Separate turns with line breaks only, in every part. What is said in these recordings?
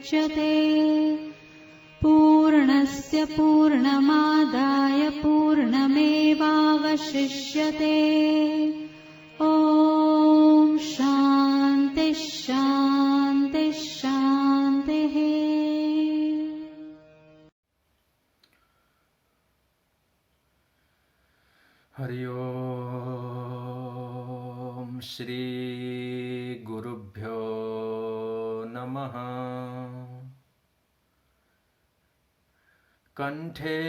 मुच्यते। पूर्णस्य पूर्णमादाय पूर्णमेवावशिष्यते। ॐ शान्ति शान्ति शान्तिः।
हरि ओम श्री गुरुभ्यो नमः। कंठे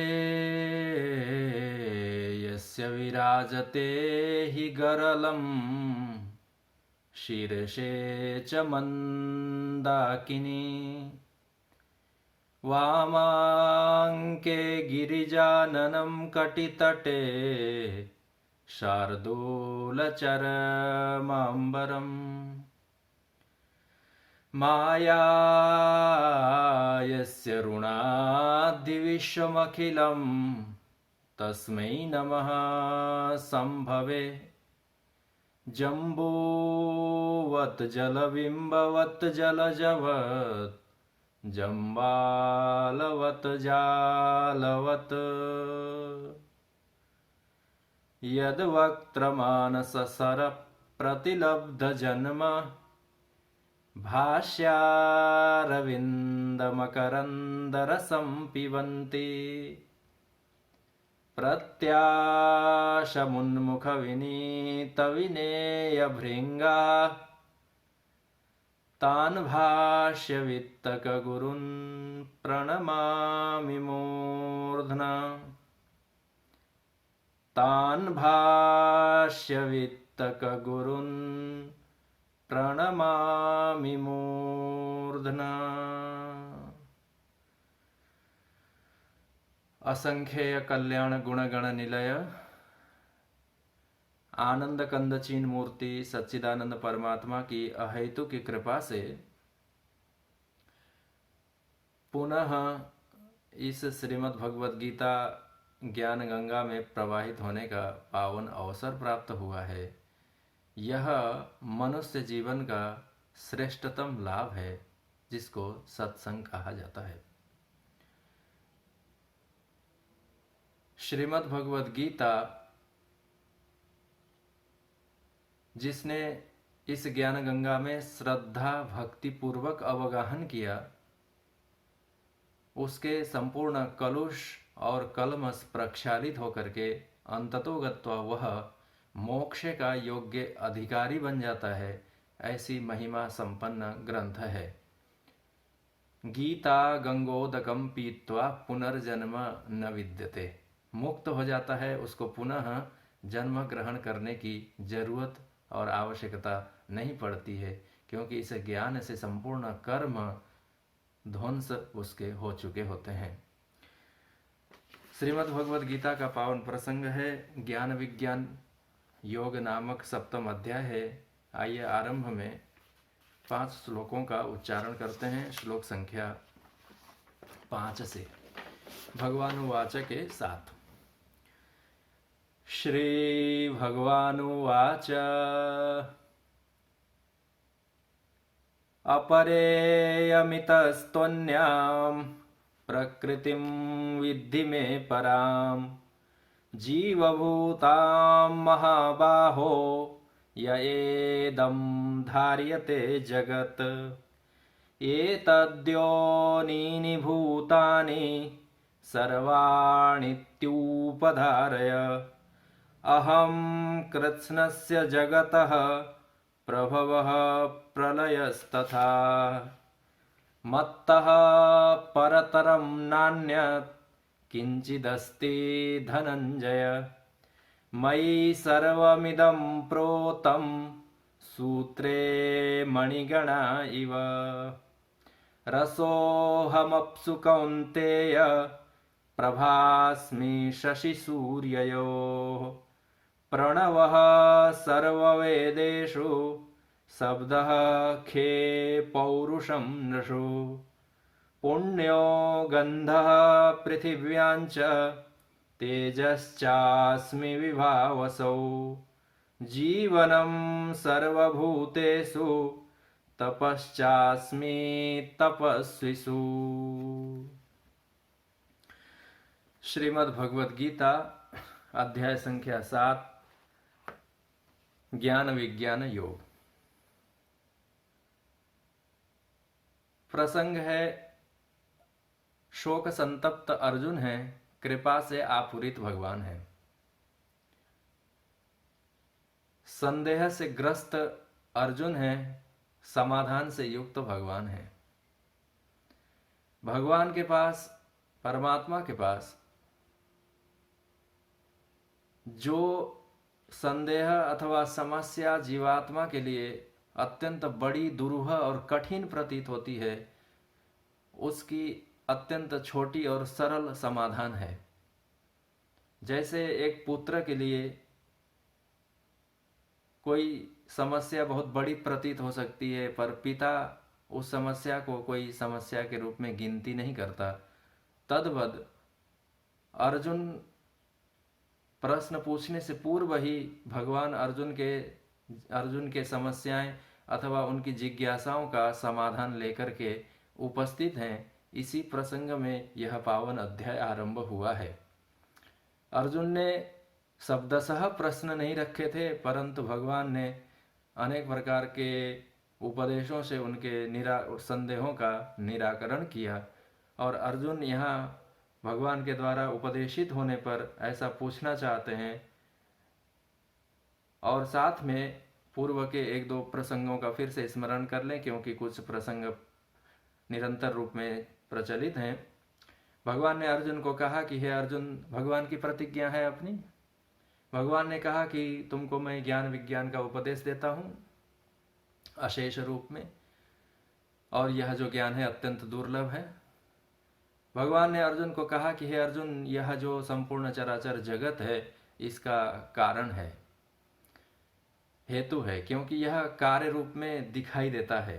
यस्य विराजते हि गरलं शीर्षे च मंदाकिनी वामाङ्के गिरिजाननं कटितटे शार्दूलचरमाम्बरम् माया यस्य ऋणाद्विश्वमखिलं तस्मै नमः संभवे। जम्बूवत् जलबिम्बवत् जलजवत् जम्बालवत् जालवत् यद्वक्त्रमानससरप्रतिलब्धजन्म भाष्यारविन्दमकरन्दरसं पिबन्ति प्रत्याशमुन्मुखविनीतविनेयभृङ्गा तान् भाष्यवित्तकगुरून् प्रणमामि मूर्ध्ना। तान् भाष्यवित्तकगुरून् प्रणमामि मूर्ध्ना। असंख्येय कल्याण गुणगण निलय आनंद कंदचीन मूर्ति सच्चिदानंद परमात्मा की अहेतु की कृपा से पुनः इस श्रीमद् भगवद गीता ज्ञान गंगा में प्रवाहित होने का पावन अवसर प्राप्त हुआ है। यह मनुष्य जीवन का श्रेष्ठतम लाभ है जिसको सत्संग कहा जाता है। श्रीमद् भगवद गीता जिसने इस ज्ञान गंगा में श्रद्धा भक्ति पूर्वक अवगाहन किया, उसके संपूर्ण कलुष और कलमश प्रक्षालित होकर के अंततोगत्वा वह मोक्ष का योग्य अधिकारी बन जाता है। ऐसी महिमा संपन्न ग्रंथ है। गीता गंगोदकम पीत्वा पुनर्जन्म न विद्यते। मुक्त हो जाता है, उसको पुनः जन्म ग्रहण करने की जरूरत और आवश्यकता नहीं पड़ती है, क्योंकि इस ज्ञान से संपूर्ण कर्म ध्वंस उसके हो चुके होते हैं। श्रीमद् भगवद गीता का पावन प्रसंग है। ज्ञान विज्ञान योग नामक सप्तम अध्याय है। आइए आरंभ में 5 श्लोकों का उच्चारण करते हैं। श्लोक संख्या 5 से भगवानुवाच के साथ। श्री भगवानुवाच अपरेयमितस्त्वन्यां प्रकृतिं विद्धि मे परां जीवभूतां महाबाहो य एदं धार्यते जगत् एतद्योनीनि भूतानि सर्वाणीत्युपधारय अहं कृत्स्नस्य जगतः प्रभवः प्रलयस्तथा मत्तः परतरं नान्यत् किंचिदस्ति धनंजय मयि सर्वमिदं प्रोतं सूत्रे मणिगणा इव रसोऽहमप्सु कौन्तेय प्रभास्मि शशिसूर्ययोः प्रणवः सर्ववेदेषु शब्दः खे पौरुषं नृषु पुण्यो गन्धः पृथिव्याञ्च तेजश्चास्मि विभावसौ जीवनं सर्वभूतेषु तपश्चास्मि तपस्विषु। श्रीमद् भगवद गीता अध्याय संख्या 7 ज्ञान विज्ञान योग। प्रसंग है शोक संतप्त अर्जुन है, कृपा से आपूरित भगवान है। संदेह से ग्रस्त अर्जुन है, समाधान से युक्त भगवान है। भगवान के पास, परमात्मा के पास जो संदेह अथवा समस्या जीवात्मा के लिए अत्यंत बड़ी, दुरूह और कठिन प्रतीत होती है, उसकी अत्यंत छोटी और सरल समाधान है। जैसे एक पुत्र के लिए कोई समस्या बहुत बड़ी प्रतीत हो सकती है, पर पिता उस समस्या को कोई समस्या के रूप में गिनती नहीं करता, तद्वद अर्जुन प्रश्न पूछने से पूर्व ही भगवान अर्जुन के समस्याएं अथवा उनकी जिज्ञासाओं का समाधान लेकर के उपस्थित हैं। इसी प्रसंग में यह पावन अध्याय आरंभ हुआ है। अर्जुन ने शब्दशः प्रश्न नहीं रखे थे, परंतु भगवान ने अनेक प्रकार के उपदेशों से उनके संदेहों का निराकरण किया, और अर्जुन यहाँ भगवान के द्वारा उपदेशित होने पर ऐसा पूछना चाहते हैं। और साथ में पूर्व के 1-2 प्रसंगों का फिर से स्मरण कर लें, क्योंकि कुछ प्रसंग निरंतर रूप में प्रचलित हैं। भगवान ने अर्जुन को कहा कि हे अर्जुन, भगवान की प्रतिज्ञा है अपनी। भगवान ने कहा कि तुमको मैं ज्ञान विज्ञान का उपदेश देता हूँ अशेष रूप में, और यह जो ज्ञान है अत्यंत दुर्लभ है। भगवान ने अर्जुन को कहा कि हे अर्जुन, यह जो संपूर्ण चराचर जगत है, इसका कारण है, हेतु है, क्योंकि यह कार्य रूप में दिखाई देता है।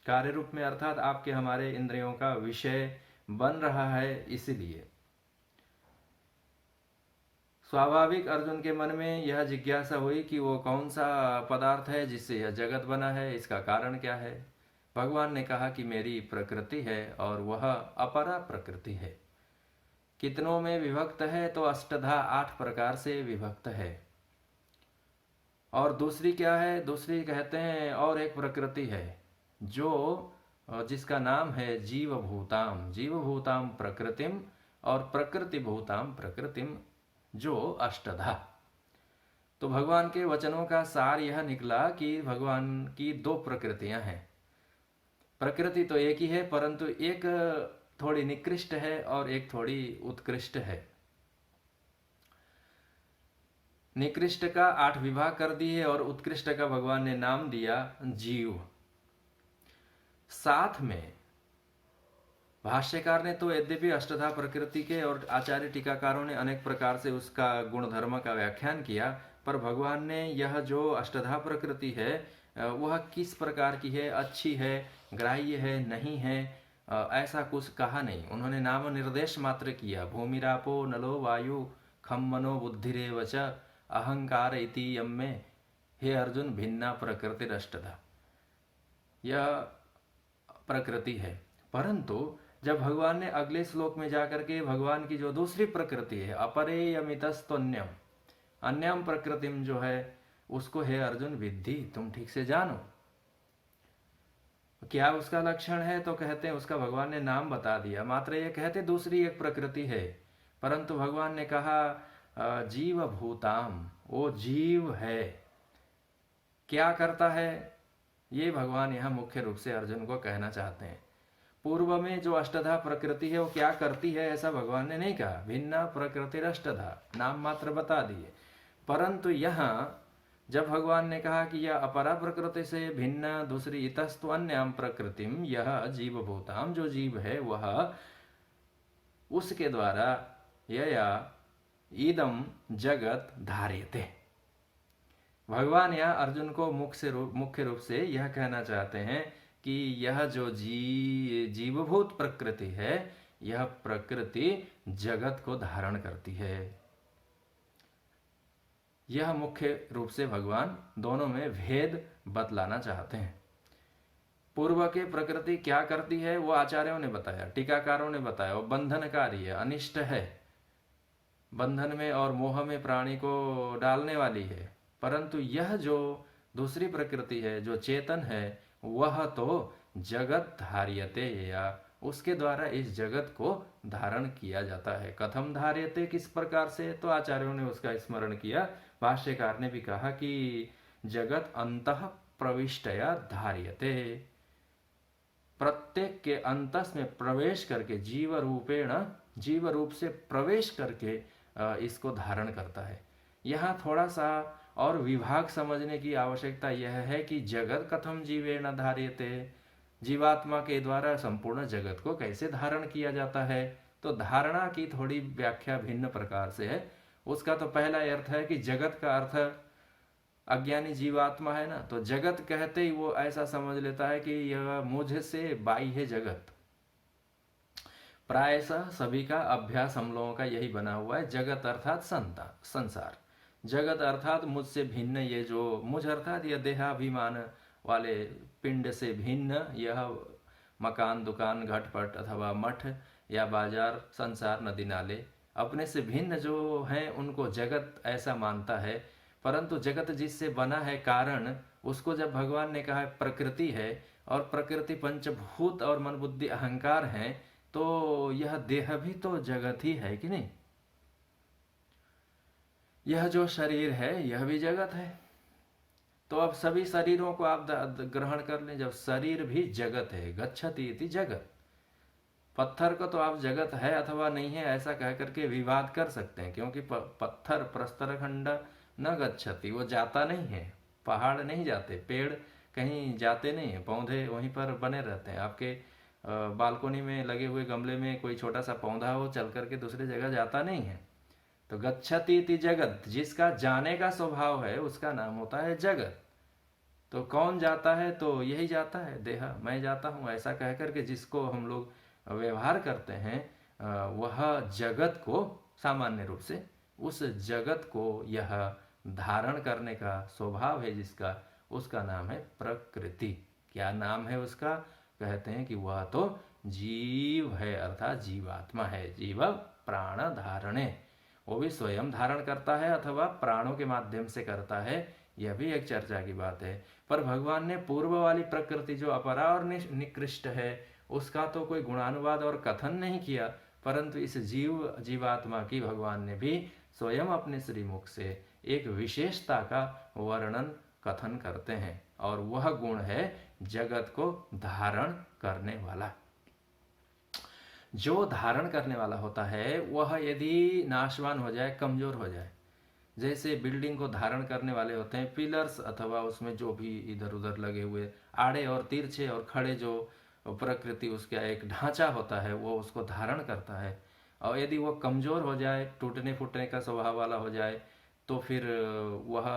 कार्य रूप में अर्थात आपके हमारे इंद्रियों का विषय बन रहा है। इसीलिए स्वाभाविक अर्जुन के मन में यह जिज्ञासा हुई कि वो कौन सा पदार्थ है जिससे यह जगत बना है, इसका कारण क्या है। भगवान ने कहा कि मेरी प्रकृति है, और वह अपरा प्रकृति है। कितनों में विभक्त है तो अष्टधा 8 प्रकार से विभक्त है। और दूसरी क्या है? दूसरी कहते हैं और एक प्रकृति है जो जिसका नाम है जीवभूताम, जीवभूताम प्रकृतिम, और प्रकृति भूताम प्रकृतिम, जो अष्टधा। तो भगवान के वचनों का सार यह निकला कि भगवान की 2 प्रकृतियां हैं। प्रकृति तो एक ही है, परंतु एक थोड़ी निकृष्ट है और एक थोड़ी उत्कृष्ट है। निकृष्ट का 8 विभाग कर दिए और उत्कृष्ट का भगवान ने नाम दिया जीव। साथ में भाष्यकार ने तो यद्यपि अष्टधा प्रकृति के, और आचार्य टीकाकारों ने अनेक प्रकार से उसका गुण धर्म का व्याख्यान किया, पर भगवान ने यह जो अष्टधा प्रकृति है वह किस प्रकार की है, अच्छी है, ग्राह्य है, नहीं है, ऐसा कुछ कहा नहीं। उन्होंने नाम निर्देश मात्र किया। भूमिरापो नलो वायु खम मनो बुद्धिरेव च अहंकार इति यम में हे अर्जुन भिन्ना प्रकृति अष्टधा, यह प्रकृति है। परंतु जब भगवान ने अगले श्लोक में जाकर के भगवान की जो दूसरी प्रकृति है अपरेयमितस्त्वन्यम, अन्यम प्रकृतिम जो है, उसको हे अर्जुन विद्धि, तुम ठीक से जानो। क्या उसका लक्षण है? तो कहते हैं उसका भगवान ने नाम बता दिया। मात्र ये कहते दूसरी एक प्रकृति है, परंतु भगवान ने कहा जीव भूताम, वो जीव है। क्या करता है ये भगवान यहाँ मुख्य रूप से अर्जुन को कहना चाहते हैं। पूर्व में जो अष्टधा प्रकृति है वो क्या करती है ऐसा भगवान ने नहीं कहा। भिन्ना प्रकृति अष्टधा नाम मात्र बता दिए, परंतु यहाँ जब भगवान ने कहा कि यह अपरा प्रकृति से भिन्न दूसरी इतस्तु अन्यम प्रकृतिम, यह जीव भूताम, जो जीव है वह उसके द्वारा यया इदम जगत धार्यते। भगवान यहाँ अर्जुन को मुख्य रूप से यह कहना चाहते हैं कि यह जो जीवभूत प्रकृति है, यह प्रकृति जगत को धारण करती है। यह मुख्य रूप से भगवान दोनों में भेद बतलाना चाहते हैं। पूर्व के प्रकृति क्या करती है वो आचार्यों ने बताया, टीकाकारों ने बताया। वो बंधनकारी है, अनिष्ट है, बंधन में और मोह में प्राणी को डालने वाली है। परंतु यह जो दूसरी प्रकृति है, जो चेतन है, वह तो जगत धार्यते, या उसके द्वारा इस जगत को धारण किया जाता है। कथम धार्यते, किस प्रकार से, तो आचार्यों ने उसका स्मरण किया। भाष्यकार ने भी कहा कि जगत अंतः प्रविष्टया धार्यते, प्रत्येक के अंतस में प्रवेश करके, जीव रूप से प्रवेश करके इसको धारण करता है। यहाँ थोड़ा सा और विभाग समझने की आवश्यकता यह है कि जगत कथम जीवेण धार्यते, जीवात्मा के द्वारा संपूर्ण जगत को कैसे धारण किया जाता है। तो धारणा की थोड़ी व्याख्या भिन्न प्रकार से है। उसका तो पहला अर्थ है कि जगत का अर्थ अज्ञानी जीवात्मा है ना, तो जगत कहते ही वो ऐसा समझ लेता है कि यह मुझसे बाह्य जगत। प्रायशः सभी का अभ्यास हम लोगों का यही बना हुआ है। जगत अर्थात संसार, जगत अर्थात मुझसे भिन्न, ये जो मुझ अर्थात यह देहाभिमान वाले पिंड से भिन्न यह मकान, दुकान, घटपट अथवा मठ या बाजार, संसार, नदी नाले, अपने से भिन्न जो हैं उनको जगत ऐसा मानता है। परंतु जगत जिससे बना है कारण, उसको जब भगवान ने कहा प्रकृति है, और प्रकृति पंचभूत और मन बुद्धि अहंकार है, तो यह देह भी तो जगत ही है कि नहीं। यह जो शरीर है यह भी जगत है। तो अब सभी शरीरों को आप ग्रहण कर लें, जब शरीर भी जगत है, गच्छति इति जगत। पत्थर को तो आप जगत है अथवा नहीं है ऐसा कह करके विवाद कर सकते हैं, क्योंकि पत्थर प्रस्तर खंड न गच्छति, वो जाता नहीं है। पहाड़ नहीं जाते, पेड़ कहीं जाते नहीं है, पौधे वहीं पर बने रहते हैं। आपके बालकोनी में लगे हुए गमले में कोई छोटा सा पौधा हो, चल करके दूसरी जगह जाता नहीं है। तो गच्छति इति जगत, जिसका जाने का स्वभाव है उसका नाम होता है जगत। तो कौन जाता है, तो यही जाता है, देह, मैं जाता हूँ ऐसा कह करके जिसको हम लोग व्यवहार करते हैं, वह जगत को सामान्य रूप से, उस जगत को यह धारण करने का स्वभाव है जिसका, उसका नाम है प्रकृति। क्या नाम है उसका, कहते हैं कि वह तो जीव है, अर्थात जीवात्मा है। जीव प्राण धारणे, वो भी स्वयं धारण करता है अथवा प्राणों के माध्यम से करता है, यह भी एक चर्चा की बात है। पर भगवान ने पूर्व वाली प्रकृति जो अपरा और निकृष्ट है, उसका तो कोई गुणानुवाद और कथन नहीं किया, परंतु इस जीवात्मा की भगवान ने भी स्वयं अपने श्रीमुख से एक विशेषता का वर्णन कथन करते हैं, और वह गुण है जगत को धारण करने वाला। जो धारण करने वाला होता है वह यदि नाशवान हो जाए, कमजोर हो जाए, जैसे बिल्डिंग को धारण करने वाले होते हैं पिलर्स, अथवा उसमें जो भी इधर उधर लगे हुए आड़े और तिरछे और खड़े, जो प्रकृति उसका एक ढांचा होता है वो उसको धारण करता है। और यदि वो कमजोर हो जाए, टूटने फूटने का स्वभाव वाला हो जाए, तो फिर वह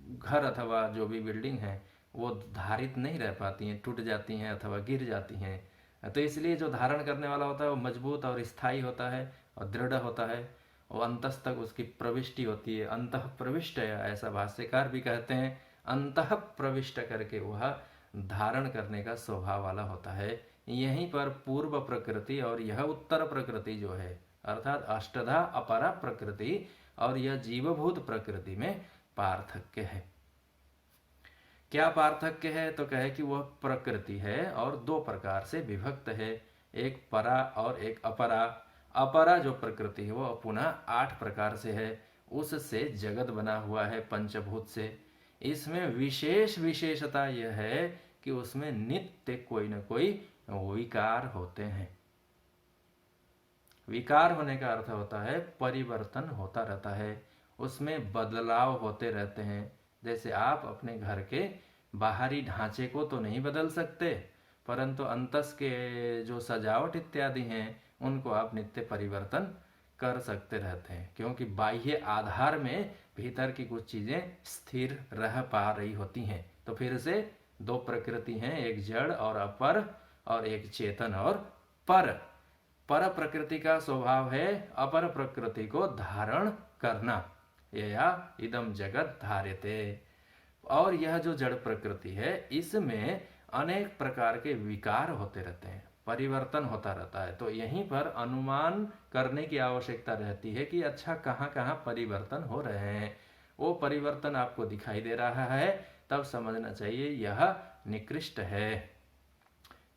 घर अथवा जो भी बिल्डिंग है वो धारित नहीं रह पाती हैं, टूट जाती हैं अथवा गिर जाती हैं। तो इसलिए जो धारण करने वाला होता है वो मजबूत और स्थायी होता है और दृढ़ होता है, और अंतस तक उसकी प्रविष्टि होती है। अंतः प्रविष्ट है, ऐसा भाष्यकार भी कहते हैं, अंतः प्रविष्ट करके वह धारण करने का स्वभाव वाला होता है। यहीं पर पूर्व प्रकृति और यह उत्तर प्रकृति जो है, अर्थात अष्टधा अपरा प्रकृति और यह जीवभूत प्रकृति में पार्थक्य है। क्या पार्थक्य है, तो कहे कि वह प्रकृति है और दो प्रकार से विभक्त है, एक परा और एक अपरा। अपरा जो प्रकृति है वो पुनः 8 प्रकार से है, उससे जगत बना हुआ है पंचभूत से। इसमें विशेषता यह है कि उसमें नित्य कोई न कोई विकार होते हैं। विकार होने का अर्थ होता है परिवर्तन होता रहता है, उसमें बदलाव होते रहते हैं। जैसे आप अपने घर के बाहरी ढांचे को तो नहीं बदल सकते, परंतु अंतस के जो सजावट इत्यादि हैं उनको आप नित्य परिवर्तन कर सकते रहते हैं, क्योंकि बाह्य आधार में भीतर की कुछ चीजें स्थिर रह पा रही होती हैं। तो फिर से दो प्रकृति हैं, एक जड़ और अपर, और एक चेतन और पर। पर प्रकृति का स्वभाव है अपर प्रकृति को धारण करना, या इदम जगत धार्यते। और यह जो जड़ प्रकृति है इसमें अनेक प्रकार के विकार होते रहते हैं, परिवर्तन होता रहता है। तो यहीं पर अनुमान करने की आवश्यकता रहती है कि अच्छा कहाँ कहाँ परिवर्तन हो रहे हैं। वो परिवर्तन आपको दिखाई दे रहा है तब समझना चाहिए यह निकृष्ट है,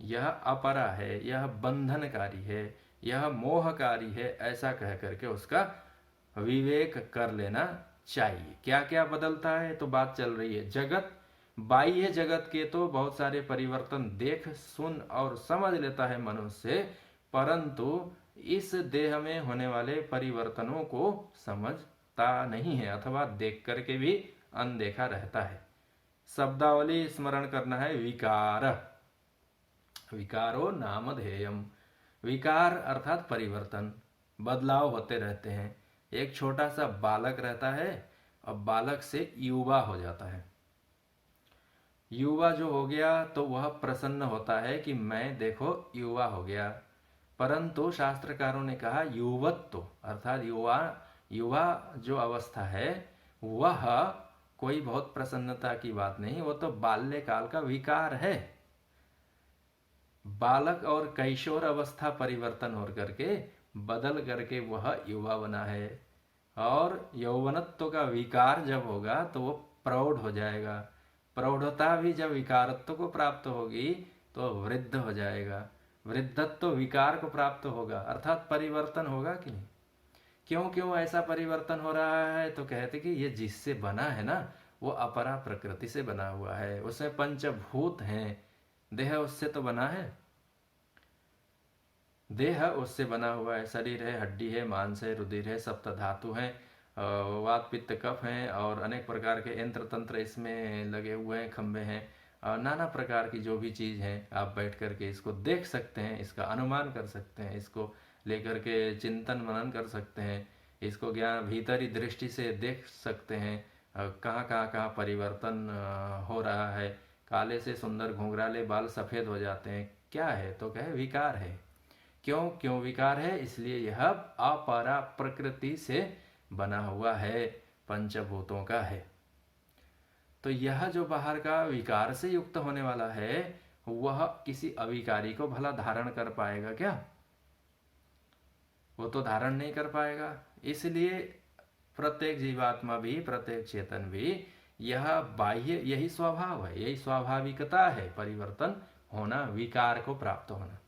यह अपरा है, यह बंधनकारी है, यह मोहकारी है, ऐसा कह करके उसका विवेक कर लेना चाहिए। क्या क्या बदलता है, तो बात चल रही है जगत, बाह्य जगत के तो बहुत सारे परिवर्तन देख सुन और समझ लेता है मनुष्य, परंतु इस देह में होने वाले परिवर्तनों को समझता नहीं है अथवा देख करके भी अनदेखा रहता है। शब्दावली स्मरण करना है। विकार, विकारो नामधेयम। विकार अर्थात परिवर्तन, बदलाव होते रहते हैं। एक छोटा सा बालक रहता है और बालक से युवा हो जाता है। युवा जो हो गया तो वह प्रसन्न होता है कि मैं देखो युवा हो गया, परंतु शास्त्रकारों ने कहा युवत्व अर्थात युवा जो अवस्था है वह कोई बहुत प्रसन्नता की बात नहीं, वो तो बाल्यकाल का विकार है। बालक और कैशोर अवस्था परिवर्तन हो करके बदल करके वह युवा बना है, और यौवनत्व का विकार जब होगा तो वो प्रौढ़ हो जाएगा। प्रौढ़ता भी जब विकारत्व को प्राप्त होगी तो वृद्ध हो जाएगा। वृद्धत्व विकार को प्राप्त होगा, अर्थात परिवर्तन होगा कि नहीं। क्यों क्यों ऐसा परिवर्तन हो रहा है, तो कहते कि ये जिससे बना है ना वो अपरा प्रकृति से बना हुआ है, उसमें पंचभूत हैं। देह उससे तो बना है, देह उससे बना हुआ है, शरीर है, हड्डी है, मांस है, रुधिर है, सप्त धातु है, वात पित्त कफ हैं और अनेक प्रकार के यंत्र तंत्र इसमें लगे हुए हैं, खंभे हैं, नाना प्रकार की जो भी चीज़ है आप बैठ करके इसको देख सकते हैं, इसका अनुमान कर सकते हैं, इसको लेकर के चिंतन मनन कर सकते हैं, इसको ज्ञान भीतरी दृष्टि से देख सकते हैं कहाँ कहाँ कहाँ परिवर्तन हो रहा है। काले से सुंदर घुंघराले बाल सफ़ेद हो जाते हैं, क्या है, तो कहे विकार है। क्यों क्यों विकार है, इसलिए यह अपरा प्रकृति से बना हुआ है, पंचभूतों का है। तो यह जो बाहर का विकार से युक्त होने वाला है वह किसी अविकारी को भला धारण कर पाएगा क्या? वो तो धारण नहीं कर पाएगा। इसलिए प्रत्येक जीवात्मा भी, प्रत्येक चेतन भी, यह बाह्य यही स्वभाव है, यही स्वाभाविकता है, परिवर्तन होना, विकार को प्राप्त होना।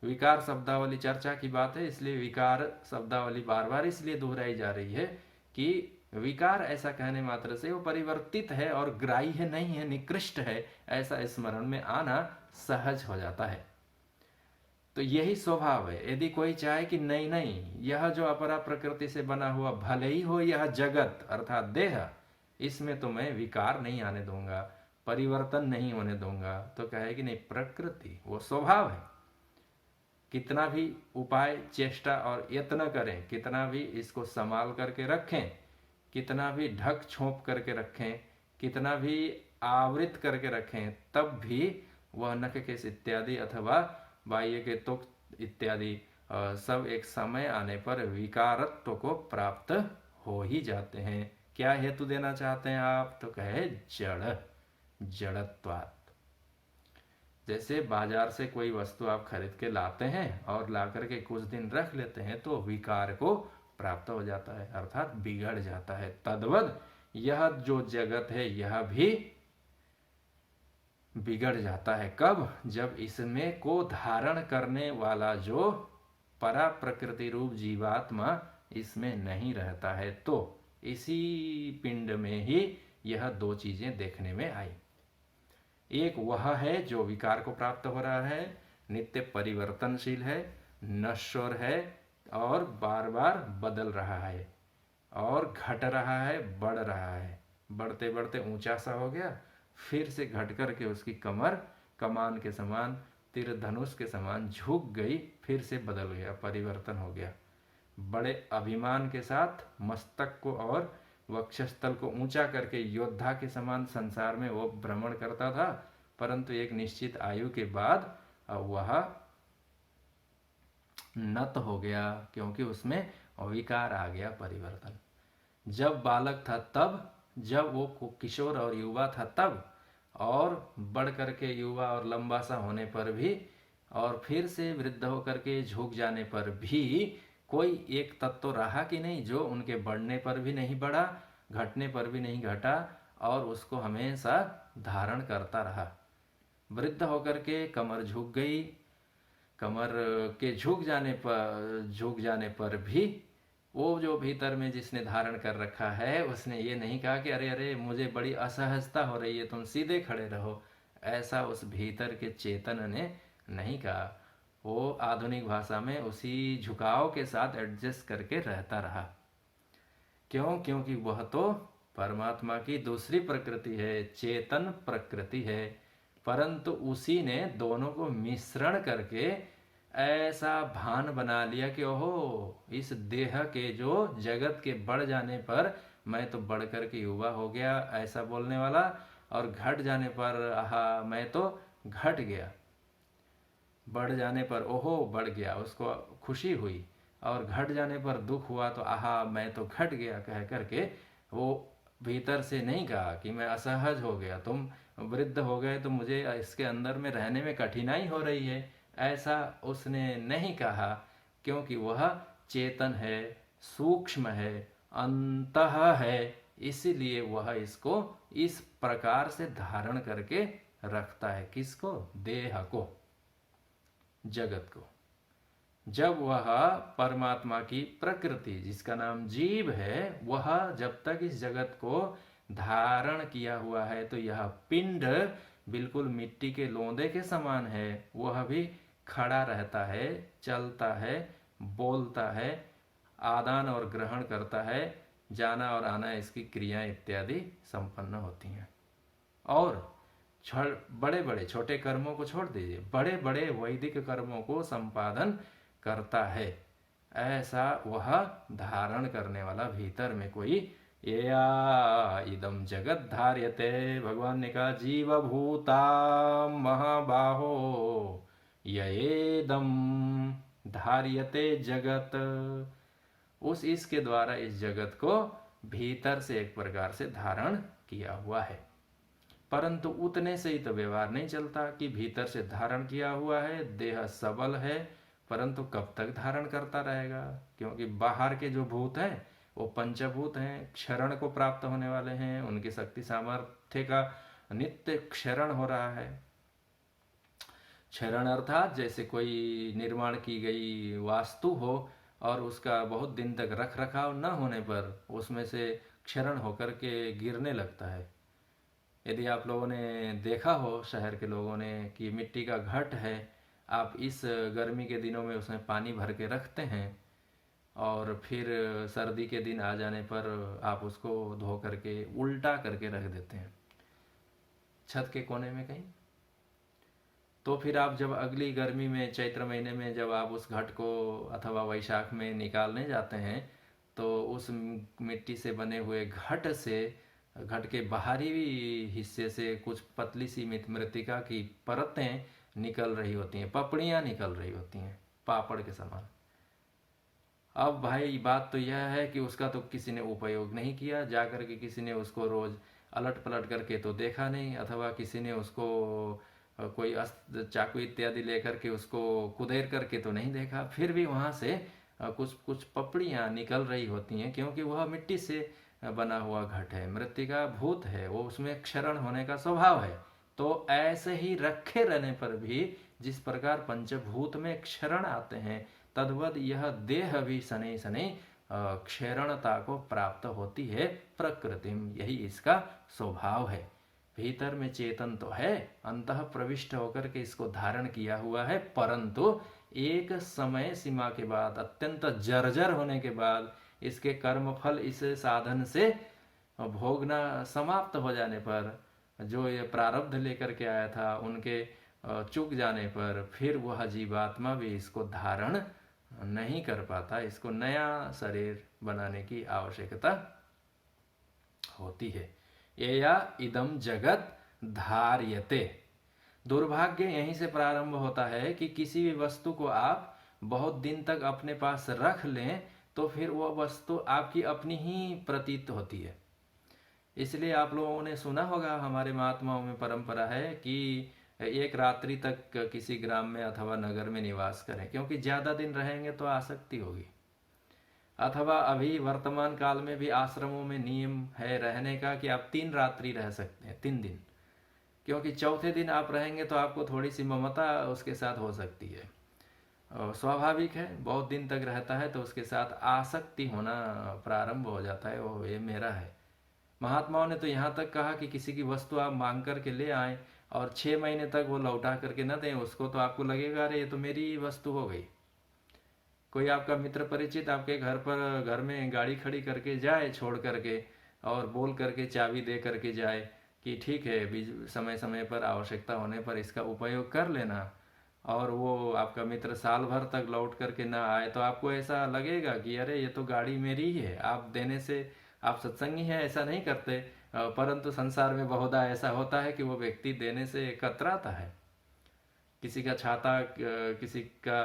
विकार शब्दावली चर्चा की बात है, इसलिए विकार शब्दावली बार बार इसलिए दोहराई जा रही है कि विकार ऐसा कहने मात्र से वो परिवर्तित है और ग्राह्य नहीं है, निकृष्ट है, ऐसा स्मरण में आना सहज हो जाता है। तो यही स्वभाव है। यदि कोई चाहे कि नहीं नहीं, यह जो अपरा प्रकृति से बना हुआ भले ही हो यह जगत अर्थात देह, इसमें तो मैं विकार नहीं आने दूंगा, परिवर्तन नहीं होने दूंगा, तो कहे कि नहीं, प्रकृति वो स्वभाव है। कितना भी उपाय चेष्टा और यत्न करें, कितना भी इसको संभाल करके रखें, कितना भी ढक छोप करके रखें, कितना भी आवृत करके रखें, तब भी वह नख केश इत्यादि अथवा बाह्य के त्वक इत्यादि सब एक समय आने पर विकारत्व को प्राप्त हो ही जाते हैं। क्या हेतु देना चाहते हैं आप, तो कहे जड़, जड़त्वात्। जैसे बाजार से कोई वस्तु आप खरीद के लाते हैं और ला करके कुछ दिन रख लेते हैं तो विकार को प्राप्त हो जाता है, अर्थात बिगड़ जाता है। तद्वद यह जो जगत है यह भी बिगड़ जाता है। कब? जब इसमें को धारण करने वाला जो परा प्रकृति रूप जीवात्मा इसमें नहीं रहता है, तो इसी पिंड में ही यह दो चीजें देखने में आई। एक वह है जो विकार को प्राप्त हो रहा है, नित्य परिवर्तनशील है, नश्वर है और बार बार बदल रहा है और घट रहा है, बढ़ रहा है, बढ़ते बढ़ते ऊंचा सा हो गया, फिर से घट करके उसकी कमर कमान के समान, तीर धनुष के समान झुक गई, फिर से बदल गया, परिवर्तन हो गया। बड़े अभिमान के साथ मस्तक को और वक्षस्थल को ऊंचा करके योद्धा के समान संसार में वो भ्रमण करता था, परंतु एक निश्चित आयु के बाद वह नत हो गया, क्योंकि उसमें विकार आ गया, परिवर्तन। जब बालक था तब, जब वो किशोर और युवा था तब, और बढ़ करके युवा और लंबा सा होने पर भी और फिर से वृद्ध होकर के झुक जाने पर भी कोई एक तत्व रहा कि नहीं जो उनके बढ़ने पर भी नहीं बढ़ा, घटने पर भी नहीं घटा और उसको हमेशा धारण करता रहा। वृद्ध होकर के कमर झुक गई, कमर के झुक जाने पर भी वो जो भीतर में जिसने धारण कर रखा है उसने ये नहीं कहा कि अरे अरे मुझे बड़ी असहजता हो रही है, तुम सीधे खड़े रहो। ऐसा उस भीतर के चेतन ने नहीं कहा। वो आधुनिक भाषा में उसी झुकाव के साथ एडजस्ट करके रहता रहा। क्यों? क्योंकि वह तो परमात्मा की दूसरी प्रकृति है, चेतन प्रकृति है, परंतु उसी ने दोनों को मिश्रण करके ऐसा भान बना लिया कि ओहो, इस देह के जो जगत के बढ़ जाने पर मैं तो बढ़ करके युवा हो गया ऐसा बोलने वाला, और घट जाने पर आहा मैं तो घट गया, बढ़ जाने पर ओहो बढ़ गया उसको खुशी हुई, और घट जाने पर दुख हुआ तो आहा मैं तो घट गया कह करके वो भीतर से नहीं कहा कि मैं असहज हो गया, तुम वृद्ध हो गए तो मुझे इसके अंदर में रहने में कठिनाई हो रही है, ऐसा उसने नहीं कहा। क्योंकि वह चेतन है, सूक्ष्म है, अंतः है, इसीलिए वह इसको इस प्रकार से धारण करके रखता है। किसको? देह को, जगत को। जब वह परमात्मा की प्रकृति जिसका नाम जीव है, वह जब तक इस जगत को धारण किया हुआ है तो यह पिंड बिल्कुल मिट्टी के लोंदे के समान है। वह भी खड़ा रहता है, चलता है, बोलता है, आदान और ग्रहण करता है, जाना और आना इसकी क्रियाएं इत्यादि संपन्न होती हैं। और बड़े बड़े छोटे कर्मों को छोड़ दीजिए, बड़े बड़े वैदिक कर्मों को संपादन करता है। ऐसा वह धारण करने वाला भीतर में कोई या इदम जगत धार्यते, भगवान ने कहा जीव भूता महाबाहो येदम धार्यते जगत, उस इसके द्वारा इस जगत को भीतर से एक प्रकार से धारण किया हुआ है। परंतु उतने से ही तो व्यवहार नहीं चलता कि भीतर से धारण किया हुआ है, देह सबल है, परंतु कब तक धारण करता रहेगा? क्योंकि बाहर के जो भूत हैं वो पंचभूत हैं, क्षरण को प्राप्त होने वाले हैं, उनकी शक्ति सामर्थ्य का नित्य क्षरण हो रहा है। क्षरण अर्थात जैसे कोई निर्माण की गई वास्तु हो और उसका बहुत दिन तक रख रखाव न होने पर उसमें से क्षरण होकर के गिरने लगता है। यदि आप लोगों ने देखा हो, शहर के लोगों ने, कि मिट्टी का घट है, आप इस गर्मी के दिनों में उसमें पानी भर के रखते हैं और फिर सर्दी के दिन आ जाने पर आप उसको धो करके उल्टा करके रख देते हैं छत के कोने में कहीं। तो फिर आप जब अगली गर्मी में चैत्र महीने में जब आप उस घट को अथवा वैशाख में निकालने जाते हैं तो उस मिट्टी से बने हुए घट से, घट के बाहरी हिस्से से कुछ पतली सी मृत्तिका की परतें निकल रही होती हैं, पपड़ियाँ निकल रही होती हैं पापड़ के समान। अब भाई बात तो यह है कि उसका तो किसी ने उपयोग नहीं किया, जाकर के किसी ने उसको रोज अलट पलट करके तो देखा नहीं, अथवा किसी ने उसको कोई चाकू इत्यादि लेकर के उसको कुदेर करके तो नहीं देखा, फिर भी वहाँ से कुछ कुछ पपड़ियाँ निकल रही होती हैं, क्योंकि वह मिट्टी से बना हुआ घट है, मृत्तिका भूत है, वो उसमें क्षरण होने का स्वभाव है। तो ऐसे ही रखे रहने पर भी जिस प्रकार पंचभूत में क्षरण आते हैं, तद्वद यह देह भी शनै शनै क्षरणता को प्राप्त होती है प्रकृतिम, यही इसका स्वभाव है। भीतर में चेतन तो है, अंतः प्रविष्ट होकर के इसको धारण किया हुआ है, परंतु एक समय सीमा के बाद, अत्यंत जर्जर होने के बाद, इसके कर्मफल इस साधन से भोगना समाप्त हो जाने पर, जो ये प्रारब्ध लेकर के आया था उनके चूक जाने पर, फिर वह जीवात्मा भी इसको धारण नहीं कर पाता, इसको नया शरीर बनाने की आवश्यकता होती है। या इदम जगत धार्यते, दुर्भाग्य यहीं से प्रारंभ होता है कि किसी भी वस्तु को आप बहुत दिन तक अपने पास रख लें तो फिर वह वस्तु आपकी अपनी ही प्रतीत होती है। इसलिए आप लोगों ने सुना होगा, हमारे महात्माओं में परंपरा है कि एक रात्रि तक किसी ग्राम में अथवा नगर में निवास करें, क्योंकि ज़्यादा दिन रहेंगे तो आसक्ति होगी। अथवा अभी वर्तमान काल में भी आश्रमों में नियम है रहने का कि आप 3 रात्रि रह सकते हैं, 3 दिन, क्योंकि चौथे दिन आप रहेंगे तो आपको थोड़ी सी ममता उसके साथ हो सकती है। और स्वाभाविक है, बहुत दिन तक रहता है तो उसके साथ आसक्ति होना प्रारंभ हो जाता है, वो ये मेरा है। महात्माओं ने तो यहाँ तक कहा कि किसी की वस्तु आप मांग करके ले आए और 6 महीने तक वो लौटा करके न दें उसको, तो आपको लगेगा अरे ये तो मेरी वस्तु हो गई। कोई आपका मित्र परिचित आपके घर में गाड़ी खड़ी करके जाए छोड़ करके, और बोल करके चाबी दे करके जाए कि ठीक है समय समय पर आवश्यकता होने पर इसका उपयोग कर लेना, और वो आपका मित्र साल भर तक लौट करके ना आए, तो आपको ऐसा लगेगा कि अरे ये तो गाड़ी मेरी ही है। आप देने से आप सत्संगी हैं ऐसा नहीं करते, परंतु संसार में बहुधा ऐसा होता है कि वो व्यक्ति देने से कतराता है। किसी का छाता, किसी का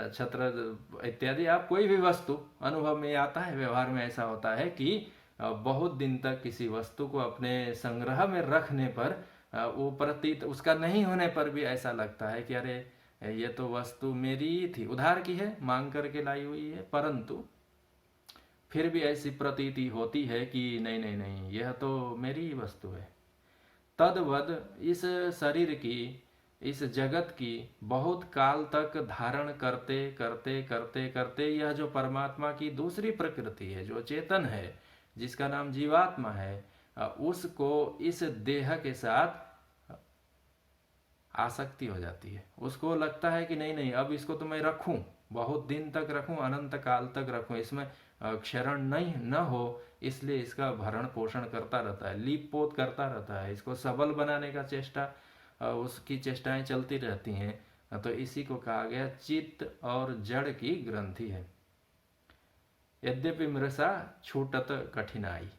छत्र इत्यादि, आप कोई भी वस्तु अनुभव में आता है, व्यवहार में ऐसा होता है कि बहुत दिन तक किसी वस्तु को अपने संग्रह में रखने पर वो प्रतीत उसका नहीं होने पर भी ऐसा लगता है कि अरे ये तो वस्तु मेरी थी, उधार की है, मांग करके लाई हुई है, परंतु फिर भी ऐसी प्रतीति होती है कि नहीं नहीं नहीं यह तो मेरी ही वस्तु है। तद्वद इस शरीर की, इस जगत की बहुत काल तक धारण करते करते करते करते यह जो परमात्मा की दूसरी प्रकृति है, जो चेतन है, जिसका नाम जीवात्मा है, उसको इस देह के साथ आसक्ति हो जाती है। उसको लगता है कि नहीं नहीं अब इसको तो मैं रखूं, बहुत दिन तक रखूं, अनंत काल तक रखूं, इसमें क्षरण नहीं न हो, इसलिए इसका भरण पोषण करता रहता है, लीप पोत करता रहता है, इसको सबल बनाने का चेष्टा, उसकी चेष्टाएं चलती रहती हैं। तो इसी को कहा गया चित्त और जड़ की ग्रंथि है। यद्यपि मृषा छूटत कठिनाई,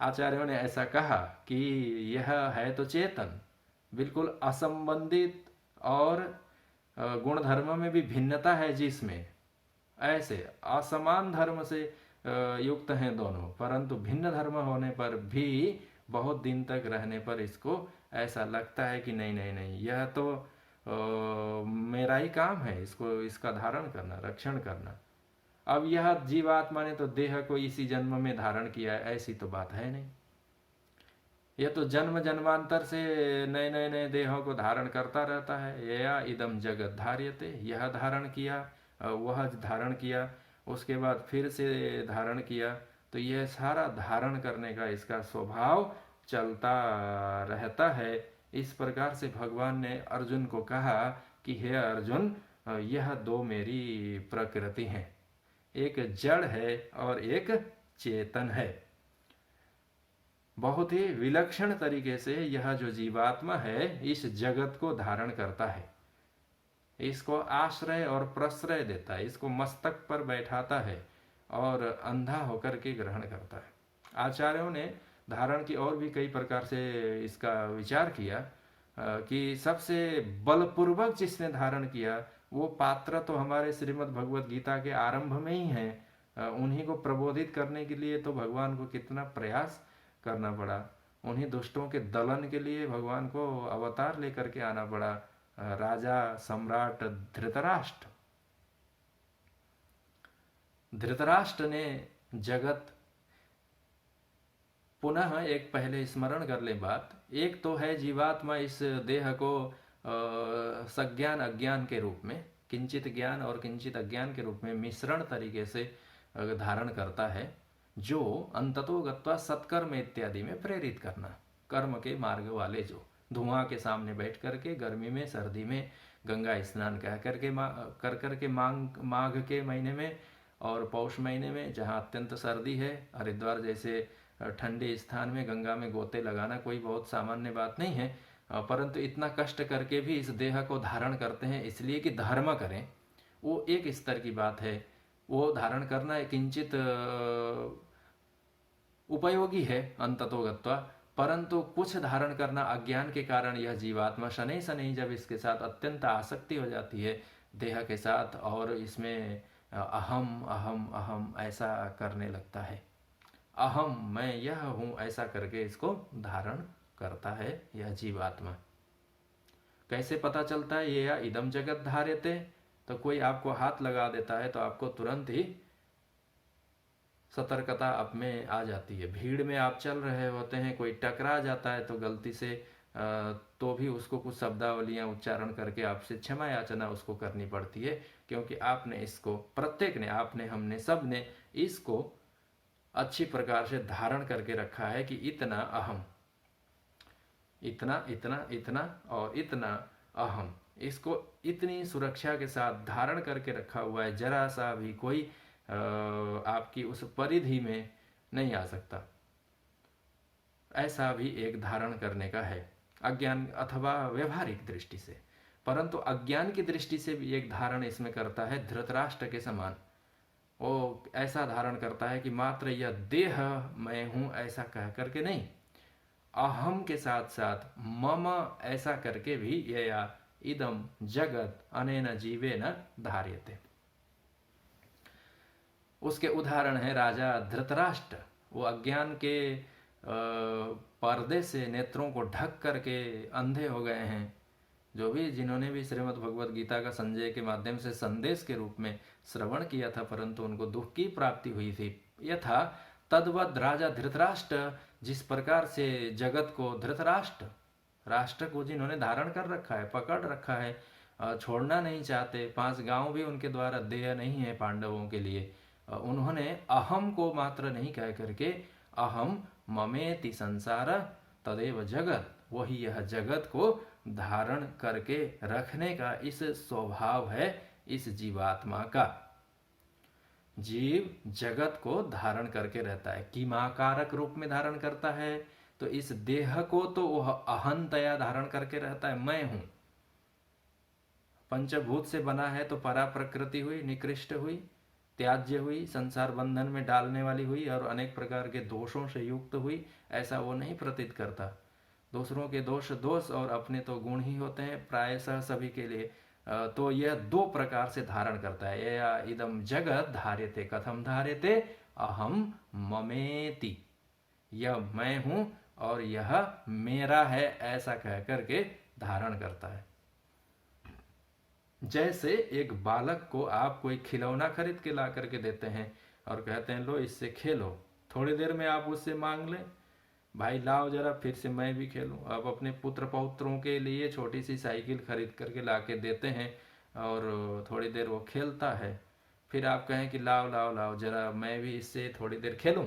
आचार्यों ने ऐसा कहा कि यह है तो चेतन, बिल्कुल असंबंधित, और गुण धर्म में भी भिन्नता है जिसमें, ऐसे असमान धर्म से युक्त हैं दोनों, परंतु भिन्न धर्म होने पर भी बहुत दिन तक रहने पर इसको ऐसा लगता है कि नहीं नहीं नहीं यह तो मेरा ही काम है, इसको इसका धारण करना, रक्षण करना। अब यह जीवात्मा ने तो देह को इसी जन्म में धारण किया है, ऐसी तो बात है नहीं। यह तो जन्म जन्मांतर से नए नए नए देहों को धारण करता रहता है। या इदम जगत धार्यते, यह धारण किया, वह धारण किया, उसके बाद फिर से धारण किया, तो यह सारा धारण करने का इसका स्वभाव चलता रहता है। इस प्रकार से भगवान ने अर्जुन को कहा कि हे अर्जुन, यह दो मेरी प्रकृति हैं, एक जड़ है और एक चेतन है। बहुत ही विलक्षण तरीके से यह जो जीवात्मा है इस जगत को धारण करता है, इसको आश्रय और प्रश्रय देता है, इसको मस्तक पर बैठाता है और अंधा होकर के ग्रहण करता है। आचार्यों ने धारण की और भी कई प्रकार से इसका विचार किया कि सबसे बलपूर्वक जिसने धारण किया वो पात्र तो हमारे श्रीमद् भगवत गीता के आरंभ में ही हैं। उन्हीं को प्रबोधित करने के लिए तो भगवान को कितना प्रयास करना पड़ा, उन्हीं दुष्टों के दलन के लिए भगवान को अवतार लेकर के आना पड़ा। राजा सम्राट धृतराष्ट्र ने जगत, पुनः एक पहले स्मरण कर ले बात, एक तो है जीवात्मा इस देह को सज्ञान अज्ञान के रूप में, किंचित ज्ञान और किंचित अज्ञान के रूप में मिश्रण तरीके से धारण करता है, जो अंततो गत्वा सत्कर्म इत्यादि में प्रेरित करना, कर्म के मार्ग वाले, जो धुआं के सामने बैठ करके गर्मी में सर्दी में गंगा स्नान कर करके माघ के महीने में और पौष महीने में जहाँ अत्यंत सर्दी है, हरिद्वार जैसे ठंडे स्थान में गंगा में गोते लगाना कोई बहुत सामान्य बात नहीं है, परंतु इतना कष्ट करके भी इस देह को धारण करते हैं इसलिए कि धर्म करें, वो एक स्तर की बात है। वो धारण करना किंचित उपयोगी है अंततो गत्वा, परंतु कुछ धारण करना अज्ञान के कारण यह जीवात्मा शनै शनै जब इसके साथ अत्यंत आसक्ति हो जाती है देह के साथ और इसमें अहम अहम अहम ऐसा करने लगता है। अहम मैं यह हूँ ऐसा करके इसको धारण करता है यह जीवात्मा। कैसे पता चलता है ये या इदम जगत धार्यते? तो कोई आपको हाथ लगा देता है तो आपको तुरंत ही सतर्कता आप में आ जाती है। भीड़ में आप चल रहे होते हैं, कोई टकरा जाता है तो गलती से तो भी उसको कुछ शब्दावलियां उच्चारण करके आपसे क्षमा याचना उसको करनी पड़ती है, क्योंकि आपने इसको, प्रत्येक ने, आपने, हमने, सब ने इसको अच्छी प्रकार से धारण करके रखा है कि इतना अहम, इतना इतना इतना और इतना अहम, इसको इतनी सुरक्षा के साथ धारण करके रखा हुआ है, जरा सा भी कोई आपकी उस परिधि में नहीं आ सकता। ऐसा भी एक धारण करने का है अज्ञान अथवा व्यवहारिक दृष्टि से। परंतु अज्ञान की दृष्टि से भी एक धारण इसमें करता है धृतराष्ट्र के समान। वो ऐसा धारण करता है कि मात्र यह देह मैं हूं ऐसा कह करके नहीं, अहम के साथ साथ मम ऐसा करके भी ये या इदम जगत अनेन जीवेन धार्यते। उसके उदाहरण है राजा धृतराष्ट्र। वो अज्ञान के पर्दे से नेत्रों को ढक करके अंधे हो गए हैं। जो भी जिन्होंने भी श्रीमद् भगवद गीता का संजय के माध्यम से संदेश के रूप में श्रवण किया था, परंतु उनको दुख की प्राप्ति हुई थी, यथा तद्वद राजा धृतराष्ट्र जिस प्रकार से जगत को, धृतराष्ट्र राष्ट्र को जिन्होंने धारण कर रखा है, पकड़ रखा है, छोड़ना नहीं चाहते, 5 गांव भी उनके द्वारा देय नहीं है पांडवों के लिए, उन्होंने अहम को मात्र नहीं कह करके अहम ममेति संसार तदेव जगत, वही यह जगत को धारण करके रखने का इस स्वभाव है इस जीवात्मा का। जीव जगत को धारण करके रहता है, किमाकारक रूप में धारण करता है। तो इस देह को तो वह अहंतया धारण करके रहता है, मैं हूं। पंचभूत से बना है तो परा प्रकृति हुई, निकृष्ट हुई, त्याज्य हुई, संसार बंधन में डालने वाली हुई और अनेक प्रकार के दोषों से युक्त हुई, ऐसा वो नहीं प्रतीत करता। दूसरों के दोष दोष और अपने तो गुण ही होते हैं प्रायशः सभी के लिए। तो यह 2 प्रकार से धारण करता है। या इदम जगत धार्यते, कथम धार्यते? अहम ममेति, यह मैं हूं और यह मेरा है ऐसा कह करके धारण करता है। जैसे एक बालक को आप कोई खिलौना खरीद के ला करके देते हैं और कहते हैं लो इससे खेलो, थोड़ी देर में आप उससे मांग लें, भाई लाओ जरा फिर से मैं भी खेलूं। अब अपने पुत्र पौत्रों के लिए छोटी सी साइकिल खरीद करके ला के देते हैं और थोड़ी देर वो खेलता है, फिर आप कहें कि लाओ लाओ लाओ जरा मैं भी इससे थोड़ी देर खेलूं,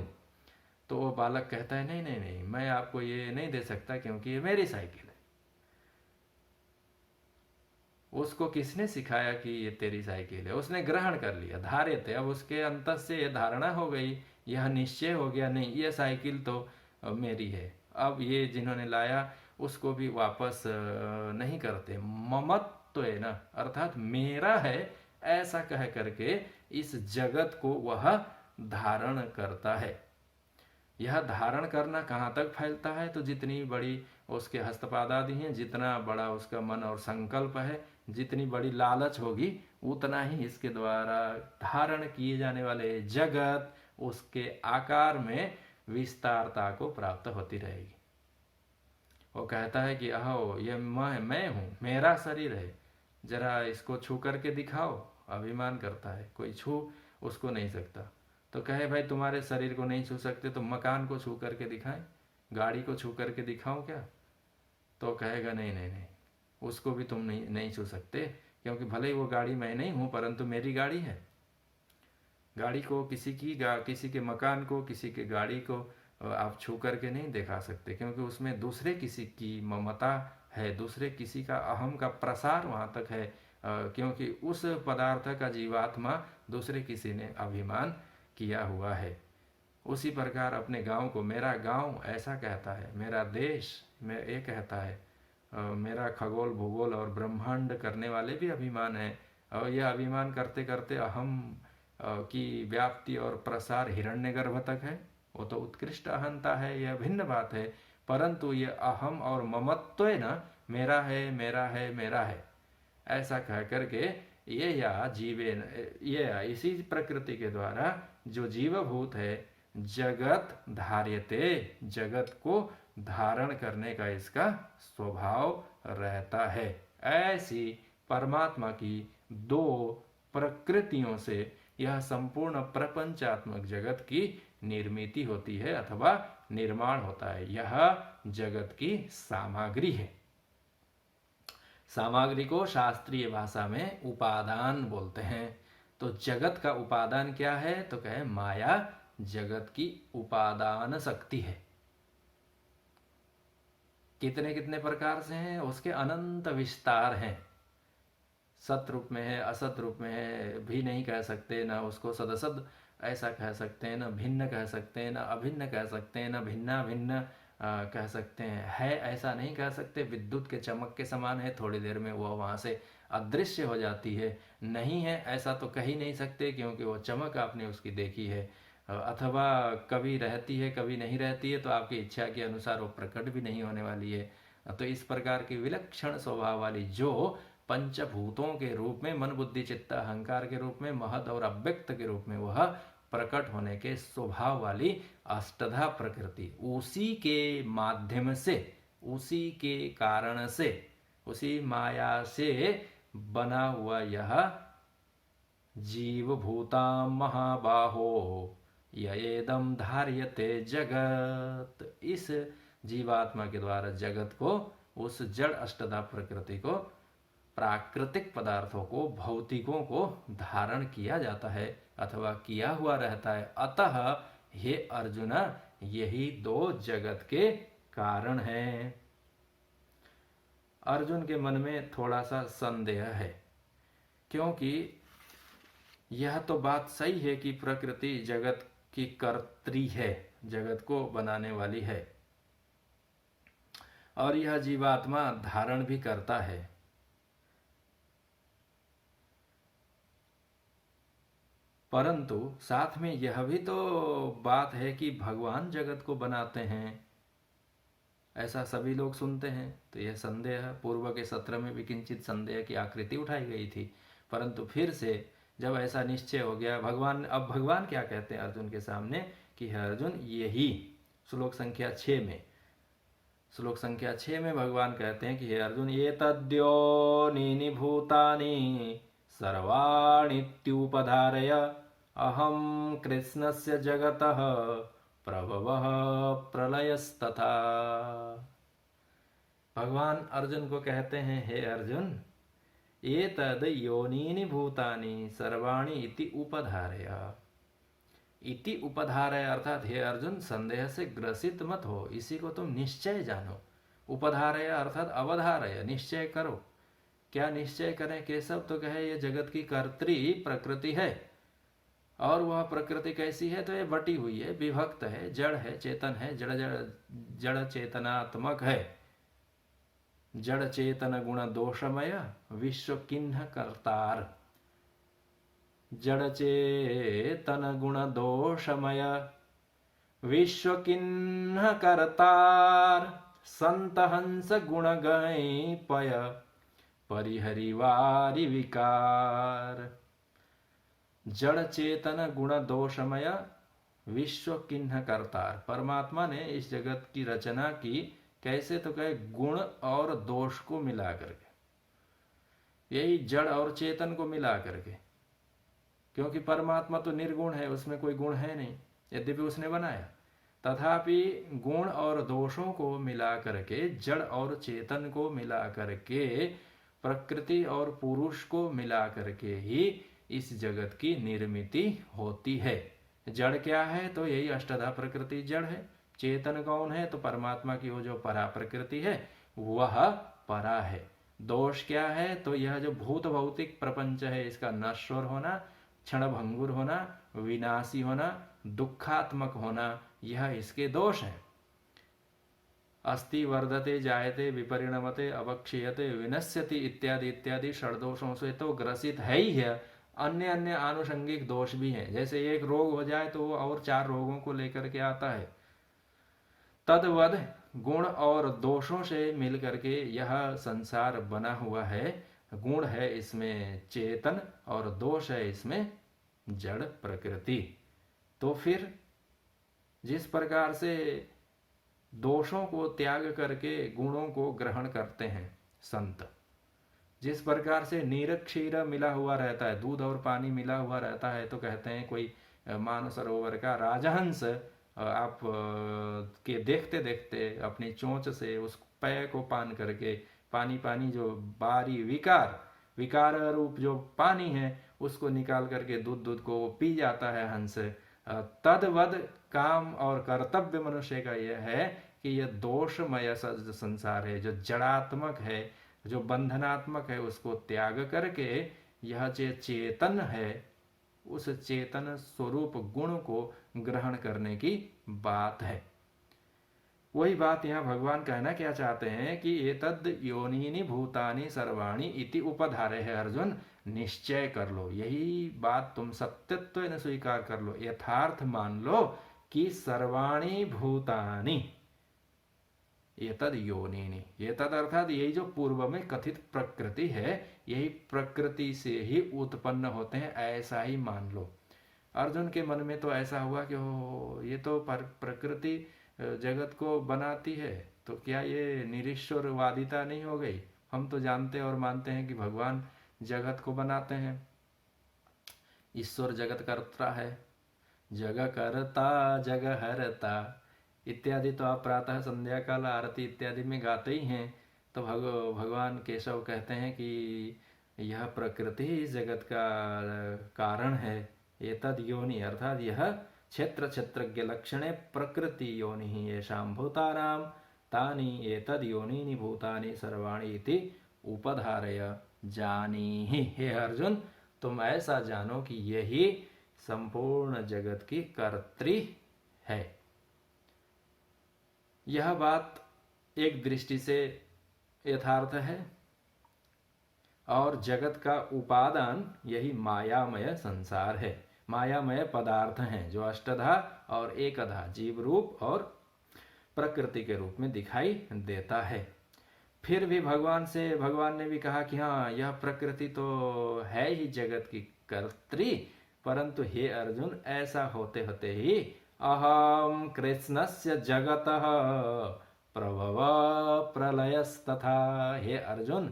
तो वो बालक कहता है नहीं नहीं नहीं, मैं आपको ये नहीं दे सकता क्योंकि ये मेरी साइकिल है। उसको किसने सिखाया कि ये तेरी साइकिल है? उसने ग्रहण कर लिया, धार्यते। अब उसके अंतर से ये धारणा हो गई, यह निश्चय हो गया, नहीं ये साइकिल तो मेरी है। अब ये जिन्होंने लाया उसको भी वापस नहीं करते, ममत्व है ना, अर्थात मेरा है ऐसा कह करके इस जगत को वह धारण करता है। यह धारण करना कहाँ तक फैलता है? तो जितनी बड़ी उसके हस्तपाद आदि हैं, जितना बड़ा उसका मन और संकल्प है, जितनी बड़ी लालच होगी, उतना ही इसके द्वारा धारण किए जाने वाले जगत उसके आकार में विस्तारता को प्राप्त होती रहेगी। वो कहता है कि अहो ये मैं हूं, मेरा शरीर है, जरा इसको छू करके दिखाओ। अभिमान करता है, कोई छू उसको नहीं सकता। तो कहे भाई तुम्हारे शरीर को नहीं छू सकते तो मकान को छू करके दिखाएं, गाड़ी को छू करके दिखाओ क्या? तो कहेगा नहीं नहीं नहीं, उसको भी तुम नहीं छू सकते, क्योंकि भले ही वो गाड़ी मैं नहीं हूं परंतु मेरी गाड़ी है। गाड़ी को किसी के मकान को, किसी के गाड़ी को आप छू करके नहीं दिखा सकते, क्योंकि उसमें दूसरे किसी की ममता है, दूसरे किसी का अहम का प्रसार वहां तक है, क्योंकि उस पदार्थ का जीवात्मा दूसरे किसी ने अभिमान किया हुआ है। उसी प्रकार अपने गांव को मेरा गांव ऐसा कहता है, मेरा देश में ये कहता है, मेरा खगोल भूगोल और ब्रह्मांड करने वाले भी अभिमान है। और यह अभिमान करते करते अहम की व्याप्ति और प्रसार हिरण्यगर्भ तक है। वो तो उत्कृष्ट अहंता है, यह भिन्न बात है, परंतु ये अहम और ममत्व ना, मेरा है मेरा है मेरा है ऐसा कह करके ये या जीवे, ये इसी प्रकृति के द्वारा जो जीवभूत है जगत धार्यते, जगत को धारण करने का इसका स्वभाव रहता है। ऐसी परमात्मा की दो प्रकृतियों से यह संपूर्ण प्रपंचात्मक जगत की निर्मिति होती है अथवा निर्माण होता है। यह जगत की सामग्री है। सामग्री को शास्त्रीय भाषा में उपादान बोलते हैं। तो जगत का उपादान क्या है? तो कहे माया जगत की उपादान शक्ति है। कितने कितने प्रकार से हैं? उसके अनंत विस्तार हैं। सत रूप में है, असत रूप में है, भी नहीं कह सकते, ना उसको सदसद ऐसा कह सकते हैं, ना भिन्न कह सकते हैं, ना अभिन्न कह सकते हैं, ना भिन्ना भिन्न कह सकते हैं। है ऐसा नहीं कह सकते। विद्युत के चमक के समान है, थोड़ी देर में वो वहाँ से अदृश्य हो जाती है। नहीं है ऐसा तो कह ही नहीं सकते, क्योंकि वो चमक आपने उसकी देखी है। अथवा कभी रहती है कभी नहीं रहती है, तो आपकी इच्छा के अनुसार वो प्रकट भी नहीं होने वाली है। तो इस प्रकार की विलक्षण स्वभाव वाली जो पंचभूतों के रूप में मन बुद्धि चित्त अहंकार के रूप में महद और अव्यक्त के रूप में वह प्रकट होने के स्वभाव वाली अष्टधा प्रकृति, उसी के माध्यम से, उसी के कारण से, उसी माया से बना हुआ यह जीव भूता महाबाहो येदम धार्यते जगत। इस जीवात्मा के द्वारा जगत को, उस जड़ अष्टधा प्रकृति को, प्राकृतिक पदार्थों को, भौतिकों को धारण किया जाता है अथवा किया हुआ रहता है। अतः हे अर्जुन, यही दो जगत के कारण हैं। अर्जुन के मन में थोड़ा सा संदेह है, क्योंकि यह तो बात सही है कि प्रकृति जगत की कर्त्री है, जगत को बनाने वाली है, और यह जीवात्मा धारण भी करता है। परंतु साथ में यह भी तो बात है कि भगवान जगत को बनाते हैं, ऐसा सभी लोग सुनते हैं। तो यह संदेह पूर्व के सत्र में भी किंचित संदेह की आकृति उठाई गई थी, परंतु फिर से जब ऐसा निश्चय हो गया, भगवान, अब भगवान क्या कहते हैं अर्जुन के सामने कि हे अर्जुन, यही श्लोक संख्या 6 में, श्लोक संख्या 6 में भगवान कहते हैं कि हे अर्जुन, ये तद्योनीनि भूतानि सर्वाणीत्युपधारय अहम कृष्णस्य जगतः प्रभवः प्रलयस्तथा। भगवान अर्जुन को कहते हैं, हे अर्जुन, ये तद योनीनि भूतानि सर्वाणि इति उपधारय। इति उपधारय अर्थात हे अर्जुन, संदेह से ग्रसित मत हो, इसी को तुम निश्चय जानो। उपधारय अर्थात अवधारय, निश्चय करो। क्या निश्चय करें केशव? तो कहे ये जगत की कर्त्री प्रकृति है, और वह प्रकृति कैसी है? तो ये बटी हुई है, विभक्त है, जड़ है, चेतन है, जड़ चेतनात्मक है। जड़ चेतन गुण दोषमय विश्व किन्ह कर्तार। जड़ चेतन गुण दोषमय विश्व किन्ह कर्तार। संत हंस गुण गई पय परिहरिवारि विकार। जड़ चेतन गुण दोषमय विश्व किन्ह कर्तार। परमात्मा ने इस जगत की रचना की कैसे? तो कहे गुण और दोष को मिला करके, यही जड़ और चेतन को मिला करके, क्योंकि परमात्मा तो निर्गुण है, उसमें कोई गुण है नहीं, यद्यपि उसने बनाया, तथापि गुण और दोषों को मिला करके, जड़ और चेतन को मिला करके, प्रकृति और पुरुष को मिला करके ही इस जगत की निर्मिति होती है। जड़ क्या है? तो यही अष्टधा प्रकृति जड़ है। चेतन कौन है? तो परमात्मा की वो जो परा प्रकृति है वह परा है। दोष क्या है? तो यह जो भूत भौतिक प्रपंच है, इसका नश्वर होना, क्षणभंगुर होना, विनाशी होना, दुखात्मक होना, यह इसके दोष है। अस्ति वर्धते जायते विपरिणमते अवक्षीयते विनश्यति इत्यादि इत्यादि षड्दोषों से तो ग्रसित है ही है। अन्य अन्य आनुषंगिक दोष भी हैं। जैसे एक रोग हो जाए तो वो और 4 रोगों को लेकर के आता है। तद्वद गुण और दोषों से मिल करके यह संसार बना हुआ है। गुण है इसमें चेतन और दोष है इसमें जड़ प्रकृति। तो फिर जिस प्रकार से दोषों को त्याग करके गुणों को ग्रहण करते हैं संत, जिस प्रकार से नीर क्षीर मिला हुआ रहता है, दूध और पानी मिला हुआ रहता है, तो कहते हैं कोई मानसरोवर का राजहंस आप के देखते देखते अपनी चोंच से उस पेय को पान करके, पानी पानी जो बारी विकार रूप जो पानी है उसको निकाल करके दूध को पी जाता है हंस। तदवद काम और कर्तव्य मनुष्य का यह है कि यह दोषमय संसार है, जो जड़ात्मक है, जो बंधनात्मक है, उसको त्याग करके यह जो चेतन है उस चेतन स्वरूप गुण को ग्रहण करने की बात है। वही बात यहाँ भगवान कहना क्या चाहते हैं कि एतद योनिनी भूतानि सर्वाणि इति उपधारे है अर्जुन, निश्चय कर लो, यही बात तुम सत्यत्व स्वीकार कर लो, यथार्थ मान लो कि सर्वाणि भूतानि एतद योनिनी, एतद अर्थात यही जो पूर्व में कथित प्रकृति है, यही प्रकृति से ही उत्पन्न होते हैं, ऐसा ही मान लो। अर्जुन के मन में तो ऐसा हुआ कि ये तो प्रकृति जगत को बनाती है, तो क्या ये निरीश्वरवादिता नहीं हो गई? हम तो जानते और मानते हैं कि भगवान जगत को बनाते हैं, ईश्वर जगत कर्ता है, जग करता जग हरता इत्यादि तो आप प्रातः संध्या काल आरती इत्यादि में गाते ही हैं। तो भगवान केशव कहते हैं कि यह प्रकृति ही जगत का कारण है। एतद योनि अर्थात यह क्षेत्र क्षेत्रज्ञ लक्षणे प्रकृति योनि ही येषां भूतानां तानि एतद योनिनि भूतानि सर्वाणि इति उपधारय जानीहि। हे अर्जुन, तुम ऐसा जानो कि यही संपूर्ण जगत की कर्त्री है। यह बात एक दृष्टि से यथार्थ है और जगत का उपादान यही मायामय संसार है, मायामय पदार्थ हैं जो अष्टधा और एकधा जीव रूप और प्रकृति के रूप में दिखाई देता है। फिर भी भगवान ने भी कहा कि हाँ, यह प्रकृति तो है ही जगत की कर्त्री, परंतु हे अर्जुन, ऐसा होते होते ही अहम कृष्णस्य जगतः प्रभव प्रलयस्तथा। हे अर्जुन,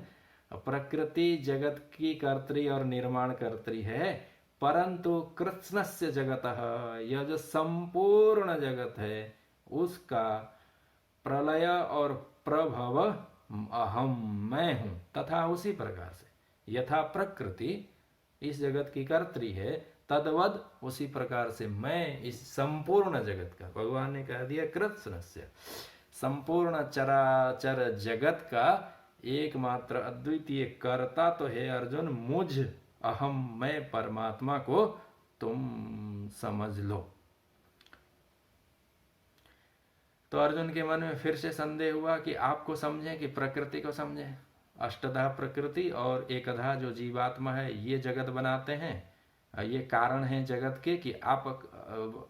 प्रकृति जगत की कर्त्री और निर्माण कर्त्री है, परंतु कृष्णस्य जगतः, यह जो संपूर्ण जगत है उसका प्रलय और प्रभव अहम मैं हूं। तथा उसी प्रकार से यथा प्रकृति इस जगत की कर्त्री है, तद्वद उसी प्रकार से मैं इस संपूर्ण जगत का, भगवान ने कह दिया कृष्णस्य, संपूर्ण चराचर जगत का एकमात्र अद्वितीय कर्ता तो है अर्जुन मुझ अहम मैं परमात्मा को तुम समझ लो। तो अर्जुन के मन में फिर से संदेह हुआ कि आपको समझें कि प्रकृति को समझें। अष्टधा प्रकृति और एकधा जो जीवात्मा है ये जगत बनाते हैं, ये कारण है जगत के कि आप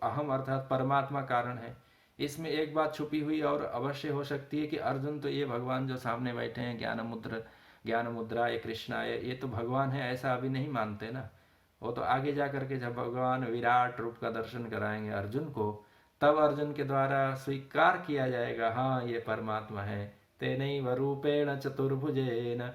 अहम अर्थात परमात्मा कारण है। इसमें एक बात छुपी हुई और अवश्य हो सकती है कि अर्जुन तो ये भगवान जो सामने बैठे हैं ज्ञान मुद्रा ये कृष्णा ये तो भगवान है ऐसा अभी नहीं मानते ना। वो तो आगे जा करके जब भगवान विराट रूप का दर्शन कराएंगे अर्जुन को, तब अर्जुन के द्वारा स्वीकार किया जाएगा हाँ ये परमात्मा है। तेनैव रूपेण चतुर्भुजेन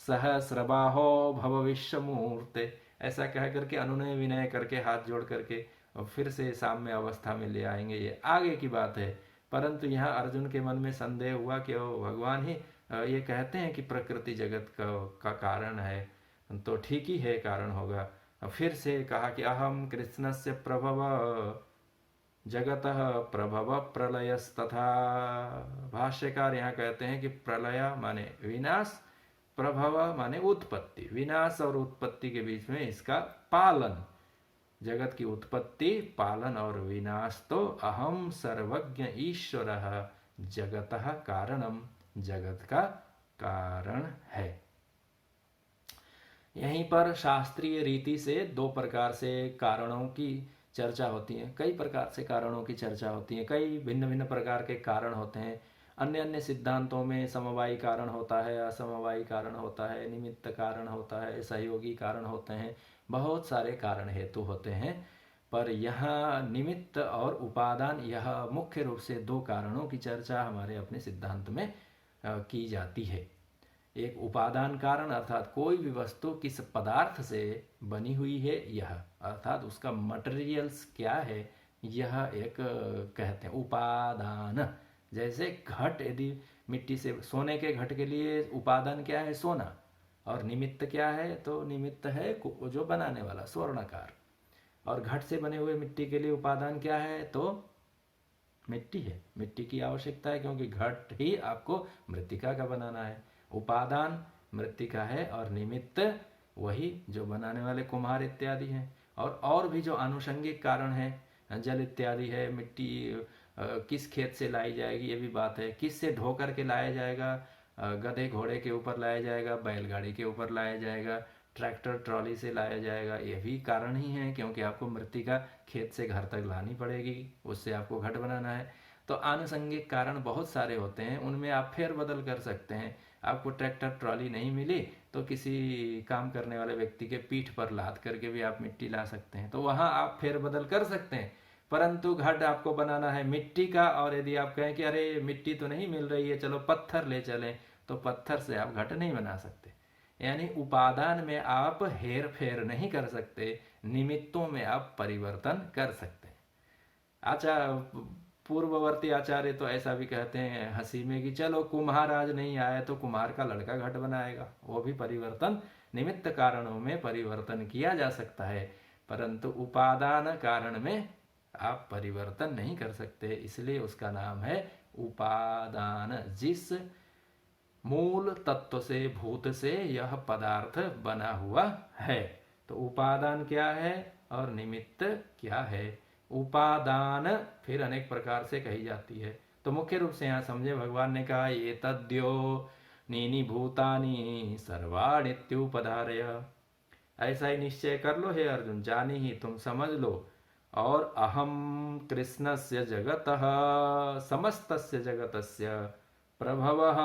सहस्रबाहो भव विश्वमूर्ते, ऐसा कह करके अनुनय विनय करके हाथ जोड़ करके और फिर से साम्य अवस्था में ले आएंगे। ये आगे की बात है, परंतु यहाँ अर्जुन के मन में संदेह हुआ कि वो भगवान ही ये कहते हैं कि प्रकृति जगत का कारण है, तो ठीक ही है, कारण होगा। फिर से कहा कि अहम कृष्णस्य प्रभव जगतः प्रभव प्रलयस्तथा। भाष्यकार यहाँ कहते हैं कि प्रलय माने विनाश, प्रभव माने उत्पत्ति। विनाश और उत्पत्ति के बीच में इसका पालन, जगत की उत्पत्ति पालन और विनाश तो अहम सर्वज्ञ ईश्वरः जगतः कारणम, जगत का कारण है। यहीं पर शास्त्रीय रीति से दो प्रकार से कारणों की चर्चा होती है, कई प्रकार से कारणों की चर्चा होती है, कई भिन्न भिन्न प्रकार के कारण होते हैं। अन्य अन्य सिद्धांतों में समवायी कारण होता है, असमवायी कारण होता है, निमित्त कारण होता है, सहयोगी कारण होते हैं, बहुत सारे कारण हेतु होते हैं। पर यहाँ निमित्त और उपादान, यह मुख्य रूप से दो कारणों की चर्चा हमारे अपने सिद्धांत में की जाती है। एक उपादान कारण अर्थात कोई भी वस्तु किस पदार्थ से बनी हुई है, यह अर्थात उसका मटेरियल्स क्या है, यह एक कहते हैं उपादान। जैसे घट, यदि मिट्टी से, सोने के घट के लिए उपादान क्या है? सोना। और निमित्त क्या है? तो निमित्त है जो बनाने वाला, स्वर्णकार। और घट से बने हुए मिट्टी के लिए उपादान क्या है? तो मिट्टी है, मिट्टी की आवश्यकता है, क्योंकि घट ही आपको मृत्तिका का बनाना है। उपादान मृत्तिका है और निमित्त वही जो बनाने वाले कुम्हार इत्यादि हैं। और भी जो आनुषंगिक कारण है, जल इत्यादि है, मिट्टी किस खेत से लाई जाएगी ये भी बात है, किस से ढो करके लाया जाएगा, गधे घोड़े के ऊपर लाया जाएगा, बैलगाड़ी के ऊपर लाया जाएगा, ट्रैक्टर ट्रॉली से लाया जाएगा, ये भी कारण ही है, क्योंकि आपको मृत्तिका खेत से घर तक लानी पड़ेगी, उससे आपको घट बनाना है। तो आनुषंगिक कारण बहुत सारे होते हैं, उनमें आप फेरबदल कर सकते हैं। आपको ट्रैक्टर ट्रॉली नहीं मिली तो किसी काम करने वाले व्यक्ति के पीठ पर लाद करके भी आप मिट्टी ला सकते हैं, तो वहाँ आप फेरबदल कर सकते हैं। परंतु घट आपको बनाना है मिट्टी का, और यदि आप कहें कि अरे मिट्टी तो नहीं मिल रही है, चलो पत्थर ले चलें, तो पत्थर से आप घट नहीं बना सकते। यानी उपादान में आप हेर फेर नहीं कर सकते, निमित्तों में आप परिवर्तन कर सकते हैं। अच्छा, पूर्ववर्ती आचार्य तो ऐसा भी कहते हैं हंसी में कि चलो कुम्हार आज नहीं आया तो कुम्हार का लड़का घट बनाएगा। वो भी परिवर्तन, निमित्त कारणों में परिवर्तन किया जा सकता है, परंतु उपादान कारण में आप परिवर्तन नहीं कर सकते, इसलिए उसका नाम है उपादान। जिस मूल तत्व से, भूत से यह पदार्थ बना हुआ है। तो उपादान क्या है और निमित्त क्या है? उपादान फिर अनेक प्रकार से कही जाती है, तो मुख्य रूप से यहाँ समझे, भगवान ने कहा ये तद्यो नीनि भूतानि सर्वाणित्युपधारय। ऐसा ही निश्चय कर लो हे अर्जुन, जानी ही तुम समझ लो। और अहम कृष्णस्य जगतः समस्तस्य जगतस्य प्रभवः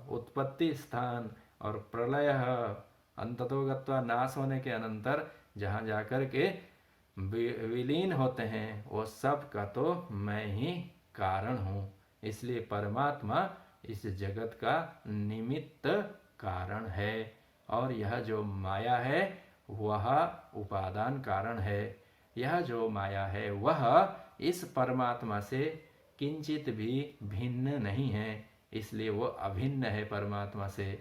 उत्पत्ति स्थान और प्रलय अंततो गत्वा, नाश होने के अनंतर जहाँ जाकर के विलीन होते हैं, वो सब का तो मैं ही कारण हूँ। इसलिए परमात्मा इस जगत का निमित्त कारण है, और यह जो माया है वह उपादान कारण है। यह जो माया है वह इस परमात्मा से किंचित भी भिन्न नहीं है, इसलिए वो अभिन्न है परमात्मा से।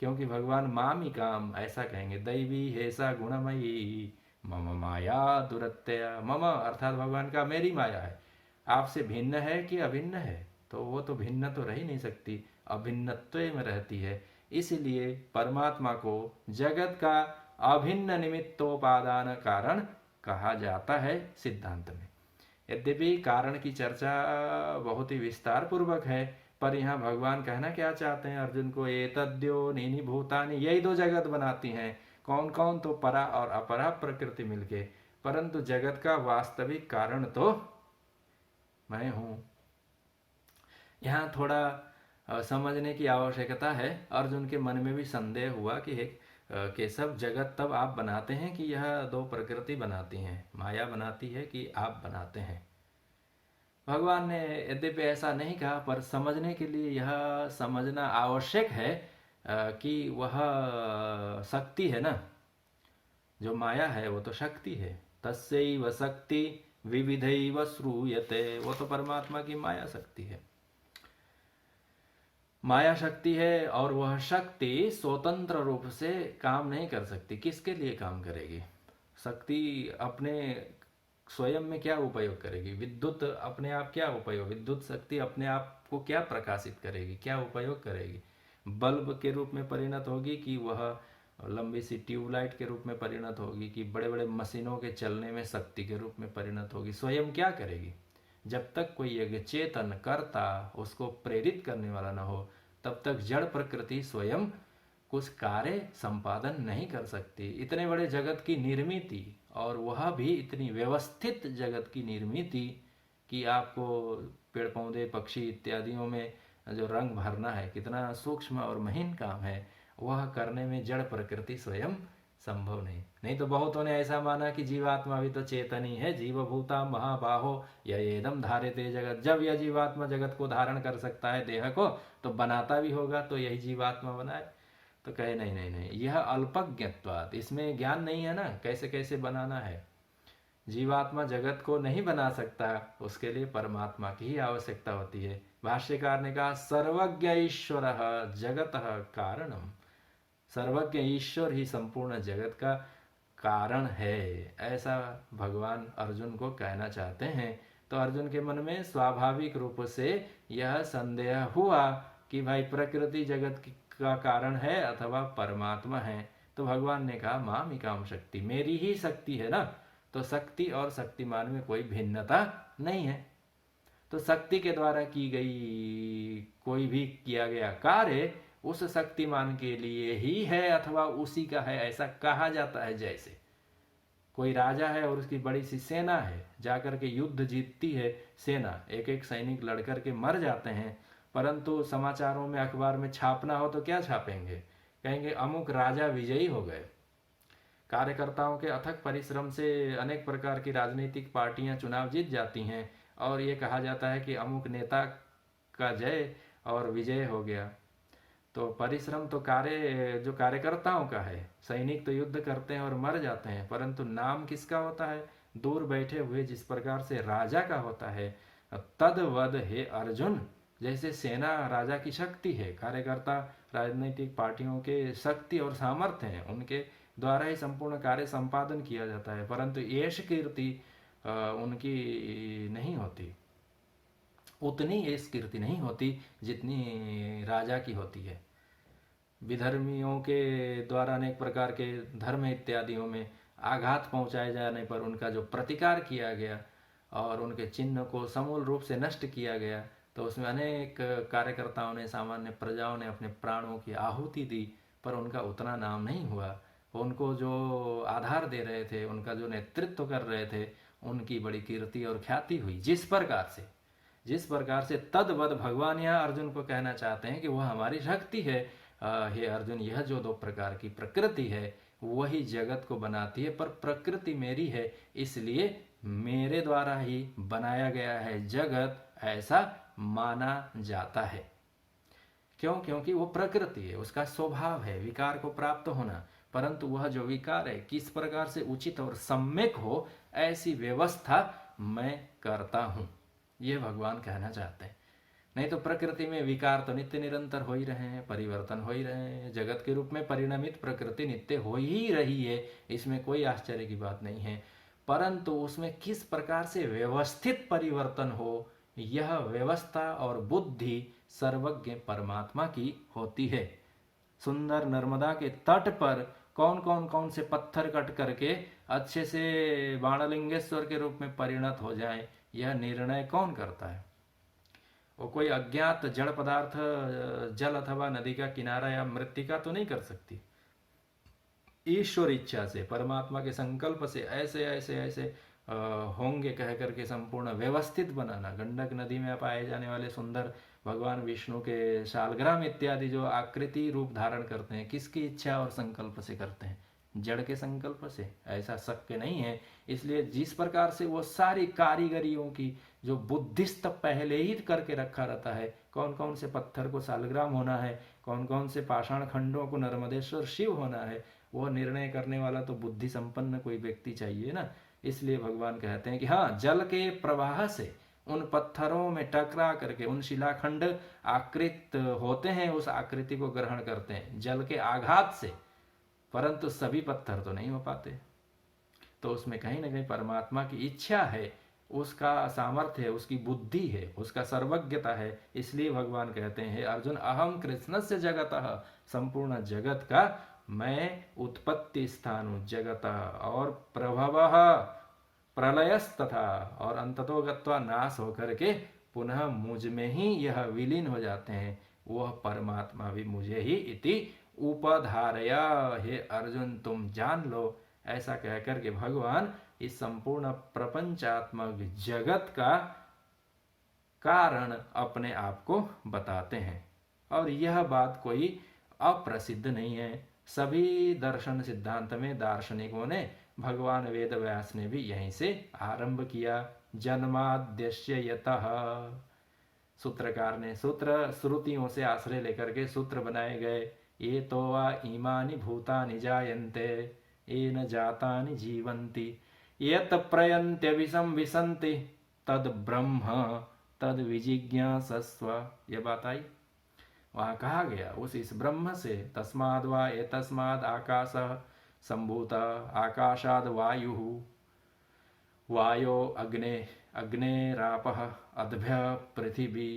क्योंकि भगवान मामिकाम ऐसा कहेंगे, दैवी हेसा गुणमयी मम माया दुरत्यया। मम अर्थात भगवान का मेरी माया है, आपसे भिन्न है कि अभिन्न है? तो वो तो भिन्न तो रह ही नहीं सकती, अभिन्नत्व में रहती है। इसलिए परमात्मा को जगत का अभिन्न निमित्तोपादान कारण कहा जाता है सिद्धांत में। यद्यपि कारण की चर्चा बहुत ही विस्तार पूर्वक है, पर यहाँ भगवान कहना क्या चाहते हैं अर्जुन को? ये तद्यो नीनि भूतानि, यही दो जगत बनाती हैं। कौन कौन? तो परा और अपरा प्रकृति मिलके, परंतु जगत का वास्तविक कारण तो मैं हूँ। यहाँ थोड़ा समझने की आवश्यकता है। अर्जुन के मन में भी संदेह हुआ कि केशव, जगत तब आप बनाते हैं कि यह दो प्रकृति बनाती हैं, माया बनाती है कि आप बनाते हैं? भगवान ने यद्यपि ऐसा नहीं कहा, पर समझने के लिए यह समझना आवश्यक है कि वह शक्ति है ना, जो माया है वो तो शक्ति है। तस्यैव शक्ति विविधैव श्रूयते, वो तो परमात्मा की माया शक्ति है, माया शक्ति है। और वह शक्ति स्वतंत्र रूप से काम नहीं कर सकती। किसके लिए काम करेगी? शक्ति अपने स्वयं में क्या उपयोग करेगी? विद्युत अपने आप क्या उपयोग? विद्युत शक्ति अपने आप को क्या प्रकाशित करेगी, क्या उपयोग करेगी? बल्ब के रूप में परिणत होगी कि वह लंबी सी ट्यूबलाइट के रूप में परिणत होगी कि बड़े बड़े मशीनों के चलने में शक्ति के रूप में परिणत होगी? स्वयं क्या करेगी? जब तक कोई एक चेतन कर्ता, उसको प्रेरित करने वाला न हो, तब तक जड़ प्रकृति स्वयं कुछ कार्य संपादन नहीं कर सकती। इतने बड़े जगत की निर्मिति, और वह भी इतनी व्यवस्थित जगत की निर्मिति कि आपको पेड़ पौधे पक्षी इत्यादियों में जो रंग भरना है, कितना सूक्ष्म और महीन काम है, वह करने में जड़ प्रकृति स्वयं संभव नहीं। नहीं तो बहुतों ने ऐसा माना कि जीवात्मा भी तो चेतन ही है, जीवभूता महाबाहो यह एकदम धार्यते जगत। जब यह जीवात्मा जगत को धारण कर सकता है, देह को, तो बनाता भी होगा, तो यही जीवात्मा बनाए। तो कहे नहीं नहीं नहीं, यह अल्पज्ञत्वात्, इसमें ज्ञान नहीं है ना, कैसे कैसे बनाना है। जीवात्मा जगत को नहीं बना सकता, उसके लिए परमात्मा की ही आवश्यकता होती है। भाष्यकार ने कहा सर्वज्ञ ईश्वर जगत कारणम, सर्वज्ञ ईश्वर ही संपूर्ण जगत का कारण है, ऐसा भगवान अर्जुन को कहना चाहते हैं। तो अर्जुन के मन में स्वाभाविक रूप से यह संदेह हुआ कि भाई प्रकृति जगत का कारण है अथवा परमात्मा है। तो भगवान ने कहा मामिकाम शक्ति, मेरी ही शक्ति है ना, तो शक्ति और शक्तिमान में कोई भिन्नता नहीं है। तो शक्ति के द्वारा की गई कोई भी किया गया कार्य उस शक्तिमान के लिए ही है अथवा उसी का है, ऐसा कहा जाता है। जैसे कोई राजा है और उसकी बड़ी सी सेना है, जाकर के युद्ध जीतती है सेना, एक एक सैनिक लड़कर के मर जाते हैं, परंतु समाचारों में अखबार में छापना हो तो क्या छापेंगे, कहेंगे अमुक राजा विजयी हो गए। कार्यकर्ताओं के अथक परिश्रम से अनेक प्रकार की राजनीतिक पार्टियां चुनाव जीत जाती हैं और ये कहा जाता है कि अमुक नेता का जय और विजय हो गया। तो परिश्रम तो जो कार्यकर्ताओं का है, सैनिक तो युद्ध करते हैं और मर जाते हैं, परंतु नाम किसका होता है, दूर बैठे हुए जिस प्रकार से राजा का होता है, तदवद हे अर्जुन, जैसे सेना राजा की शक्ति है, कार्यकर्ता राजनीतिक पार्टियों के शक्ति और सामर्थ्य हैं, उनके द्वारा ही संपूर्ण कार्य संपादन किया जाता है, परंतु यश कीर्ति उनकी नहीं होती, उतनी यश कीर्ति नहीं होती जितनी राजा की होती है। विधर्मियों के द्वारा अनेक प्रकार के धर्म इत्यादियों में आघात पहुंचाए जाने पर उनका जो प्रतिकार किया गया और उनके चिन्ह को समूल रूप से नष्ट किया गया, तो उसमें अनेक कार्यकर्ताओं ने, सामान्य प्रजाओं ने अपने प्राणों की आहुति दी, पर उनका उतना नाम नहीं हुआ। उनको जो आधार दे रहे थे, उनका जो नेतृत्व कर रहे थे, उनकी बड़ी कीर्ति और ख्याति हुई। जिस प्रकार से तद्वद भगवान यहाँ अर्जुन को कहना चाहते हैं कि वह हमारी शक्ति है। हे अर्जुन, यह जो दो प्रकार की प्रकृति है वही जगत को बनाती है, पर प्रकृति मेरी है, इसलिए मेरे द्वारा ही बनाया गया है जगत, ऐसा माना जाता है। क्यों? क्योंकि वो प्रकृति है, उसका स्वभाव है विकार को प्राप्त होना, परंतु वह जो विकार है किस प्रकार से उचित और सम्यक हो, ऐसी व्यवस्था मैं करता हूं, यह भगवान कहना चाहते हैं। नहीं तो प्रकृति में विकार तो नित्य निरंतर हो ही रहे हैं, परिवर्तन हो ही रहे हैं, जगत के रूप में परिणमित प्रकृति नित्य हो ही रही है, इसमें कोई आश्चर्य की बात नहीं है, परंतु उसमें किस प्रकार से व्यवस्थित परिवर्तन हो, यह व्यवस्था और बुद्धि सर्वज्ञ परमात्मा की होती है। सुंदर नर्मदा के तट पर कौन से पत्थर कट करके अच्छे से बाणलिंगेश्वर के रूप में परिणत हो जाएं, यह निर्णय कौन करता है? वो कोई अज्ञात जड़ पदार्थ जल अथवा नदी का किनारा या मृत्तिका तो नहीं कर सकती। ईश्वर इच्छा से, परमात्मा के संकल्प से ऐसे ऐसे ऐसे होंगे कह करके संपूर्ण व्यवस्थित बनाना। गंडक नदी में पाए जाने वाले सुंदर भगवान विष्णु के शालग्राम इत्यादि जो आकृति रूप धारण करते हैं, किसकी इच्छा और संकल्प से करते हैं? जड़ के संकल्प से। ऐसा शक्य नहीं है। इसलिए जिस प्रकार से वो सारी कारीगरियों की जो बुद्धिस्त पहले ही करके रखा रहता है, कौन कौन से पत्थर को शालग्राम होना है, कौन कौन से पाषाण खंडों को नर्मदेश्वर शिव होना है, वह निर्णय करने वाला तो बुद्धि संपन्न कोई व्यक्ति चाहिए ना। इसलिए भगवान कहते हैं कि हाँ, जल के प्रवाह से उन पत्थरों में टकरा करके उन शिलाखंड आकृत होते हैं, उस आकृति को ग्रहण करते हैं जल के आघात से, परंतु सभी पत्थर तो नहीं हो पाते। तो उसमें कहीं ना कहीं परमात्मा की इच्छा है, उसका सामर्थ्य है, उसकी बुद्धि है, उसका सर्वज्ञता है। इसलिए भगवान कहते हैं, अर्जुन अहम कृष्णस्य जगतः, संपूर्ण जगत का मैं उत्पत्ति स्थान हूं, जगतः और प्रभवः प्रलयस्तथा, और अंततो गत्वा नाश होकर के पुनः मुझ में ही यह विलीन हो जाते हैं, वह परमात्मा भी मुझे ही इति उपधारय। हे अर्जुन तुम जान लो, ऐसा कहकर के भगवान इस संपूर्ण प्रपंचात्मक जगत का कारण अपने आप को बताते हैं। और यह बात कोई अप्रसिद्ध नहीं है, सभी दर्शन सिद्धांत में दार्शनिकों ने, भगवान वेद व्यास ने भी यहीं से आरंभ किया। जन्माद्यस्य यतः, सूत्रकार ने सूत्र श्रुतियों से आश्रय लेकर के सूत्र बनाए गए। ये तो वा इमानि भूतानि जायन्ते येन जातानि जीवन्ति यत् प्रयन्त्यविषं विशन्ति तद ब्रह्म तद विजिज्ञासस्व। यह बात आई, वहाँ कहा गया उस इस ब्रह्म से, तस्माद् वा एतस्माद् आकाशः सम्भूतः आकाशाद् वायुः वायो अग्ने अग्नेरापः अद्भ्यः पृथिवी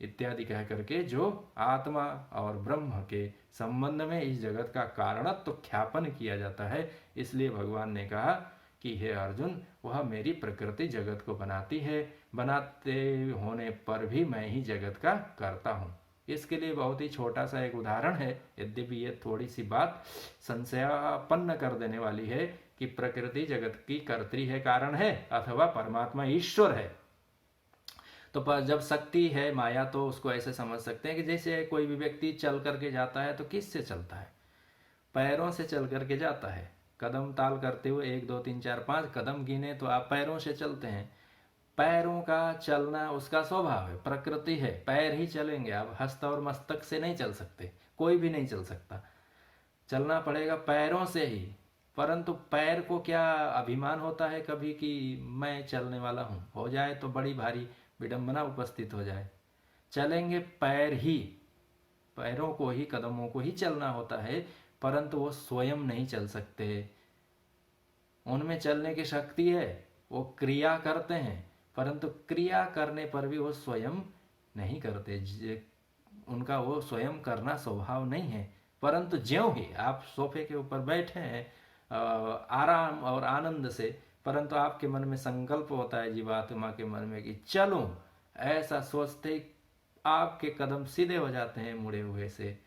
इत्यादि कह करके जो आत्मा और ब्रह्म के संबंध में इस जगत का कारणत्व तो ख्यापन किया जाता है। इसलिए भगवान ने कहा कि हे अर्जुन, वह मेरी प्रकृति जगत को बनाती है, बनाते होने पर भी मैं ही जगत का करता हूँ। इसके लिए बहुत ही छोटा सा एक उदाहरण है, यद्यपि ये थोड़ी सी बात संशयापन्न कर देने वाली है कि प्रकृति जगत की कर्त्री है, कारण है, अथवा परमात्मा ईश्वर है। तो जब शक्ति है माया, तो उसको ऐसे समझ सकते हैं कि जैसे कोई भी व्यक्ति चल करके जाता है तो किससे चलता है? पैरों से चल करके जाता है। कदम ताल करते हुए 1 2 3 4 5 कदम गिने तो आप पैरों से चलते हैं। पैरों का चलना उसका स्वभाव है, प्रकृति है, पैर ही चलेंगे। आप हस्त और मस्तक से नहीं चल सकते, कोई भी नहीं चल सकता, चलना पड़ेगा पैरों से ही। परंतु पैर को क्या अभिमान होता है कभी कि मैं चलने वाला हूँ? हो जाए तो बड़ी भारी विडंबना उपस्थित हो जाए। चलेंगे पैर ही, पैरों को ही, कदमों को ही चलना होता है, परंतु वो स्वयं नहीं चल सकते। उनमें चलने की शक्ति है, वो क्रिया करते हैं, परंतु क्रिया करने पर भी वो स्वयं नहीं करते, उनका वो स्वयं करना स्वभाव नहीं है। परंतु ज्यों ही आप सोफे के ऊपर बैठे हैं आराम और आनंद से, परंतु आपके मन में संकल्प होता है जीवात्मा के मन में कि चलूं, ऐसा सोचते आपके कदम सीधे हो जाते हैं मुड़े हुए से।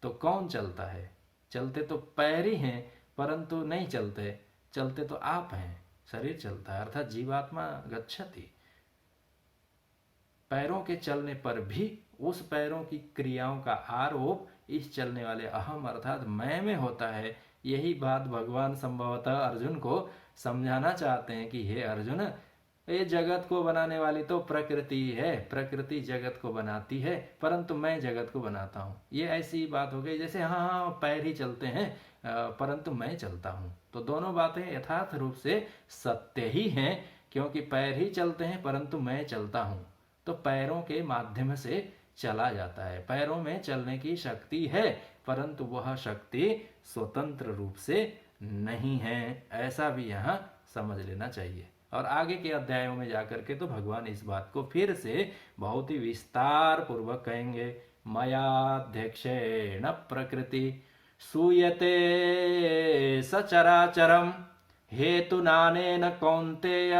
तो कौन चलता है? चलते तो पैर ही हैं, परंतु नहीं चलते, चलते तो आप हैं, शरीर चलता है, अर्थात जीवात्मा गच्छति। पैरों के चलने पर भी उस पैरों की क्रियाओं का आरोप इस चलने वाले अहम अर्थात मैं में होता है। यही बात भगवान संभवतः अर्जुन को समझाना चाहते हैं कि हे अर्जुन, ये जगत को बनाने वाली तो प्रकृति है, प्रकृति जगत को बनाती है, परंतु मैं जगत को बनाता हूँ। ये ऐसी बात हो गई जैसे हाँ पैर ही चलते हैं परंतु मैं चलता हूँ। तो दोनों बातें यथार्थ रूप से सत्य ही हैं, क्योंकि पैर ही चलते हैं परंतु मैं चलता हूँ। तो पैरों के माध्यम से चला जाता है, पैरों में चलने की शक्ति है, परंतु वह शक्ति स्वतंत्र रूप से नहीं है, ऐसा भी यहाँ समझ लेना चाहिए। और आगे के अध्यायों में जाकर के तो भगवान इस बात को फिर से बहुत ही विस्तार पूर्वक कहेंगे। मयाध्यक्षेण प्रकृति सूयते सचराचरम हेतुनानेन कौन्तेय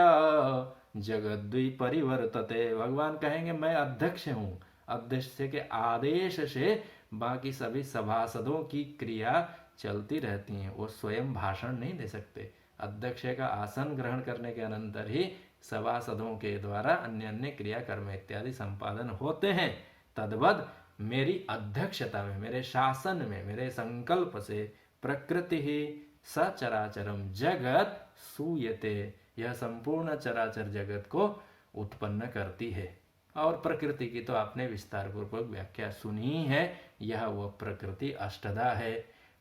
जगद्विपरिवर्तते। भगवान कहेंगे मैं अध्यक्ष हूँ, अध्यक्ष के आदेश से बाकी सभी सभासदों की क्रिया चलती रहती हैं, वो स्वयं भाषण नहीं दे सकते। अध्यक्ष का आसन ग्रहण करने के अनंतर ही सभासदों के द्वारा अन्य अन्य क्रियाकर्म इत्यादि संपादन होते हैं। तद्वद मेरी अध्यक्षता में, मेरे शासन में, मेरे संकल्प से प्रकृति ही सचराचरम जगत सूयते, यह संपूर्ण चराचर जगत को उत्पन्न करती है। और प्रकृति की तो आपने विस्तार पूर्वक व्याख्या सुनी है। यह वह प्रकृति अष्टधा है।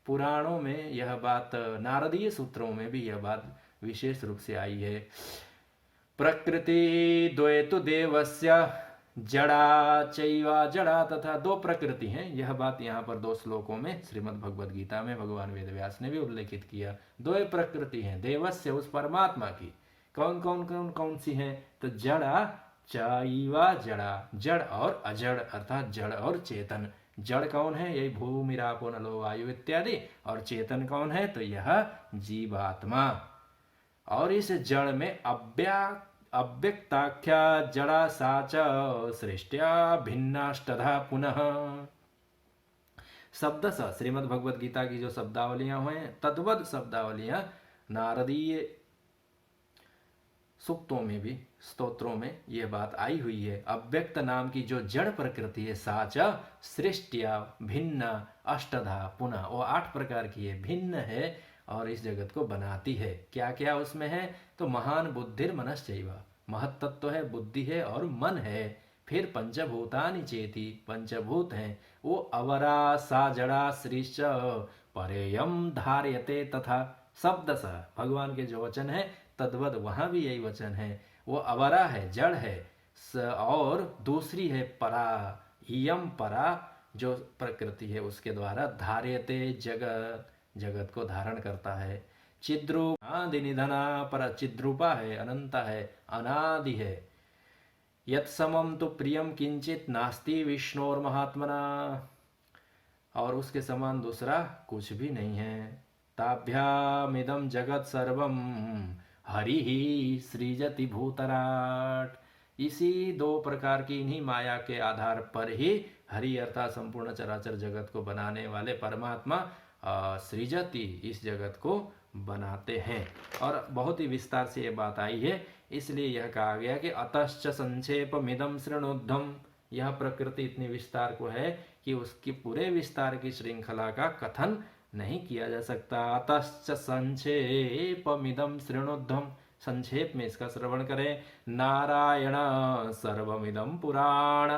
पुराणों में यह बात, नारदीय सूत्रों में भी यह बात विशेष रूप से आई है। प्रकृति द्वैतु देवस्य जड़ा चैवा जड़ा, तथा दो प्रकृति हैं। यह बात यहाँ पर 2 श्लोकों में श्रीमद् भगवद गीता में भगवान वेदव्यास ने भी उल्लेखित किया। 2 प्रकृति हैं देवस्य, उस परमात्मा की। कौन सी हैं? तो जड़ा चैवा जड़ा, जड़ और अजड़ अर्थात जड़ और चेतन। जड़ कौन है? यही भूमि रापो नलो वायु इत्यादि। और चेतन कौन है? तो यह जीवात्मा। और इस जड़ में अव्यक्ताख्या जड़ा साच सृष्ट्या भिन्नाष्टधा पुनः। शब्द स श्रीमद् भगवद गीता की जो शब्दावलियां हैं तद्वद शब्दावलियां नारदीय सूक्तों में भी स्तोत्रों में यह बात आई हुई है। अव्यक्त नाम की जो जड़ प्रकृति है साच सृष्टिया भिन्न अष्टधा पुनः, वो 8 प्रकार की है, भिन्न है और इस जगत को बनाती है। क्या क्या उसमें है? तो महान बुद्धिर मनश्चैव, महत्तत्व है, बुद्धि है और मन है। फिर पंचभूतानि चेति, पंचभूत हैं। वो अवरा सा जड़ा सृष्ट परेयम धार्यते तथा शब्द सा, भगवान के जो वचन है तद्वद वहाँ भी यही वचन है। वो अवरा है, जड़ है, और दूसरी है परा, यम परा जो प्रकृति है उसके द्वारा धार्यते जगत, जगत को धारण करता है। चिद्रूप आदि निधना पर, चिद्रूपा है, अनंता है, अनादि है। यत् समम तो प्रियम किंचित नास्ति विष्णोर महात्मना, और उसके समान दूसरा कुछ भी नहीं है। ताभ्यामिदं जगत सर्वम हरि ही सृजति भूतराट, इसी 2 प्रकार की इन्हीं माया के आधार पर ही हरि अर्थात संपूर्ण चराचर जगत को बनाने वाले परमात्मा सृजति, इस जगत को बनाते हैं। और बहुत ही विस्तार से ये बात आई है, इसलिए यह कहा गया कि अतश्च संक्षेपमिदं शृणुध्वम्, यह प्रकृति इतनी विस्तार को है कि उसकी पूरे विस्तार की श्रृंखला का कथन नहीं किया जा सकता। अतश्च संक्षेपमिदं शृणुध्वम्, संक्षेप में इसका श्रवण करें। नारायण सर्वमिदं पुराण,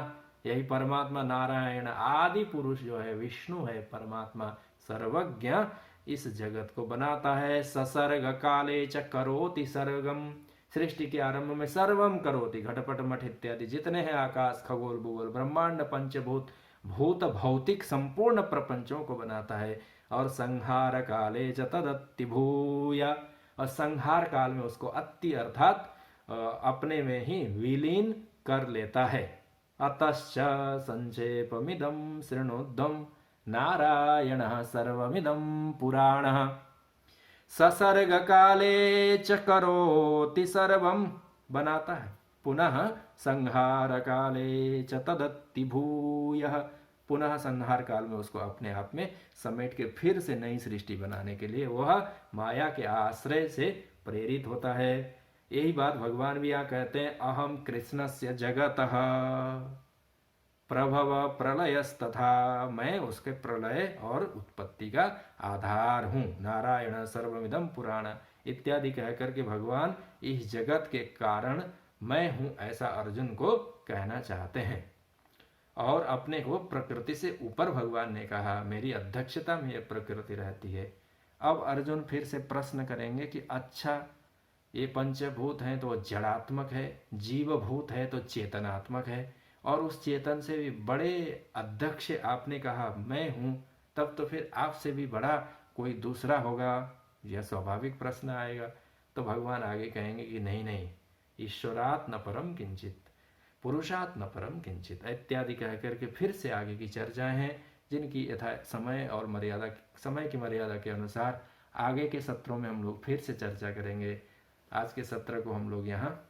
यही परमात्मा नारायण आदि पुरुष जो है, विष्णु है, परमात्मा सर्वज्ञ इस जगत को बनाता है। ससर्ग काले च करोति सर्गम, सृष्टि के आरंभ में सर्वम करोति, घटपट मठ इत्यादि जितने हैं आकाश खगोल भूगोल ब्रह्मांड पंचभूत भूत भौतिक संपूर्ण प्रपंचों को बनाता है। और संहार काले च तदत्ति भूया, और संहार काल में उसको अति अर्थात अपने में ही विलीन कर लेता है। अतश्च संक्षेपमिदं शृणुध्वम् नारायणः सर्वमिदं पुराणः। ससर्ग काले च करोति सर्वम, बनाता है, पुनः संहार काले च तदत्ति भूयः, पुनः संहार काल में उसको अपने आप में समेट के फिर से नई सृष्टि बनाने के लिए वह माया के आश्रय से प्रेरित होता है। यही बात भगवान भी यहाँ कहते हैं, अहम कृष्णस्य जगतः प्रभव प्रलयस्तथा, मैं उसके प्रलय और उत्पत्ति का आधार हूँ। नारायण सर्वमिदं पुराण इत्यादि कह करके भगवान इस जगत के कारण मैं हूँ, ऐसा अर्जुन को कहना चाहते हैं। और अपने को प्रकृति से ऊपर भगवान ने कहा, मेरी अध्यक्षता में यह प्रकृति रहती है। अब अर्जुन फिर से प्रश्न करेंगे कि अच्छा, ये पंचभूत हैं तो जड़ात्मक है, जीवभूत है तो चेतनात्मक है, और उस चेतन से भी बड़े अध्यक्ष आपने कहा मैं हूँ, तब तो फिर आपसे भी बड़ा कोई दूसरा होगा, यह स्वाभाविक प्रश्न आएगा। तो भगवान आगे कहेंगे कि नहीं नहीं, ईश्वरात् न परम किंचित, पुरुषात् न परम किंचित इत्यादि कह करके फिर से आगे की चर्चाएं हैं, जिनकी यथा समय और मर्यादा, समय की मर्यादा के अनुसार आगे के सत्रों में हम लोग फिर से चर्चा करेंगे। आज के सत्र को हम लोग यहाँ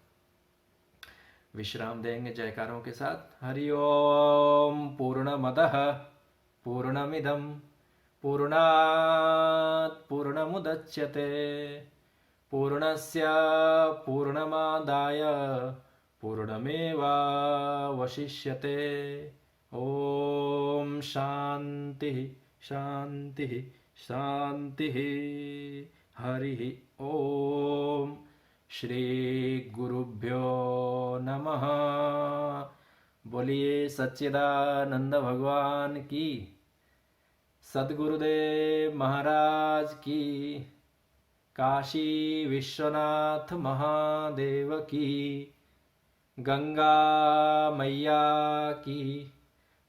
विश्राम देंगे जयकारों के साथ। हरि ओम। पूर्णमदः पूर्णमिदं पूर्णात् पूर्णमुदच्यते पूर्णस्य पूर्णमादाय पूर्णमेवावशिष्यते। ओम शांति शांति शांति। हरि ओम। श्री गुरुभ्यो नमः। बोलिए सच्चिदानंद भगवान की, सद्गुरुदेव महाराज की, काशी विश्वनाथ महादेव की, गंगा मैया की।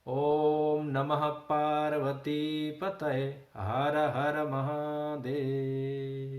ओम नमः पार्वती पतये। हर हर महादेव।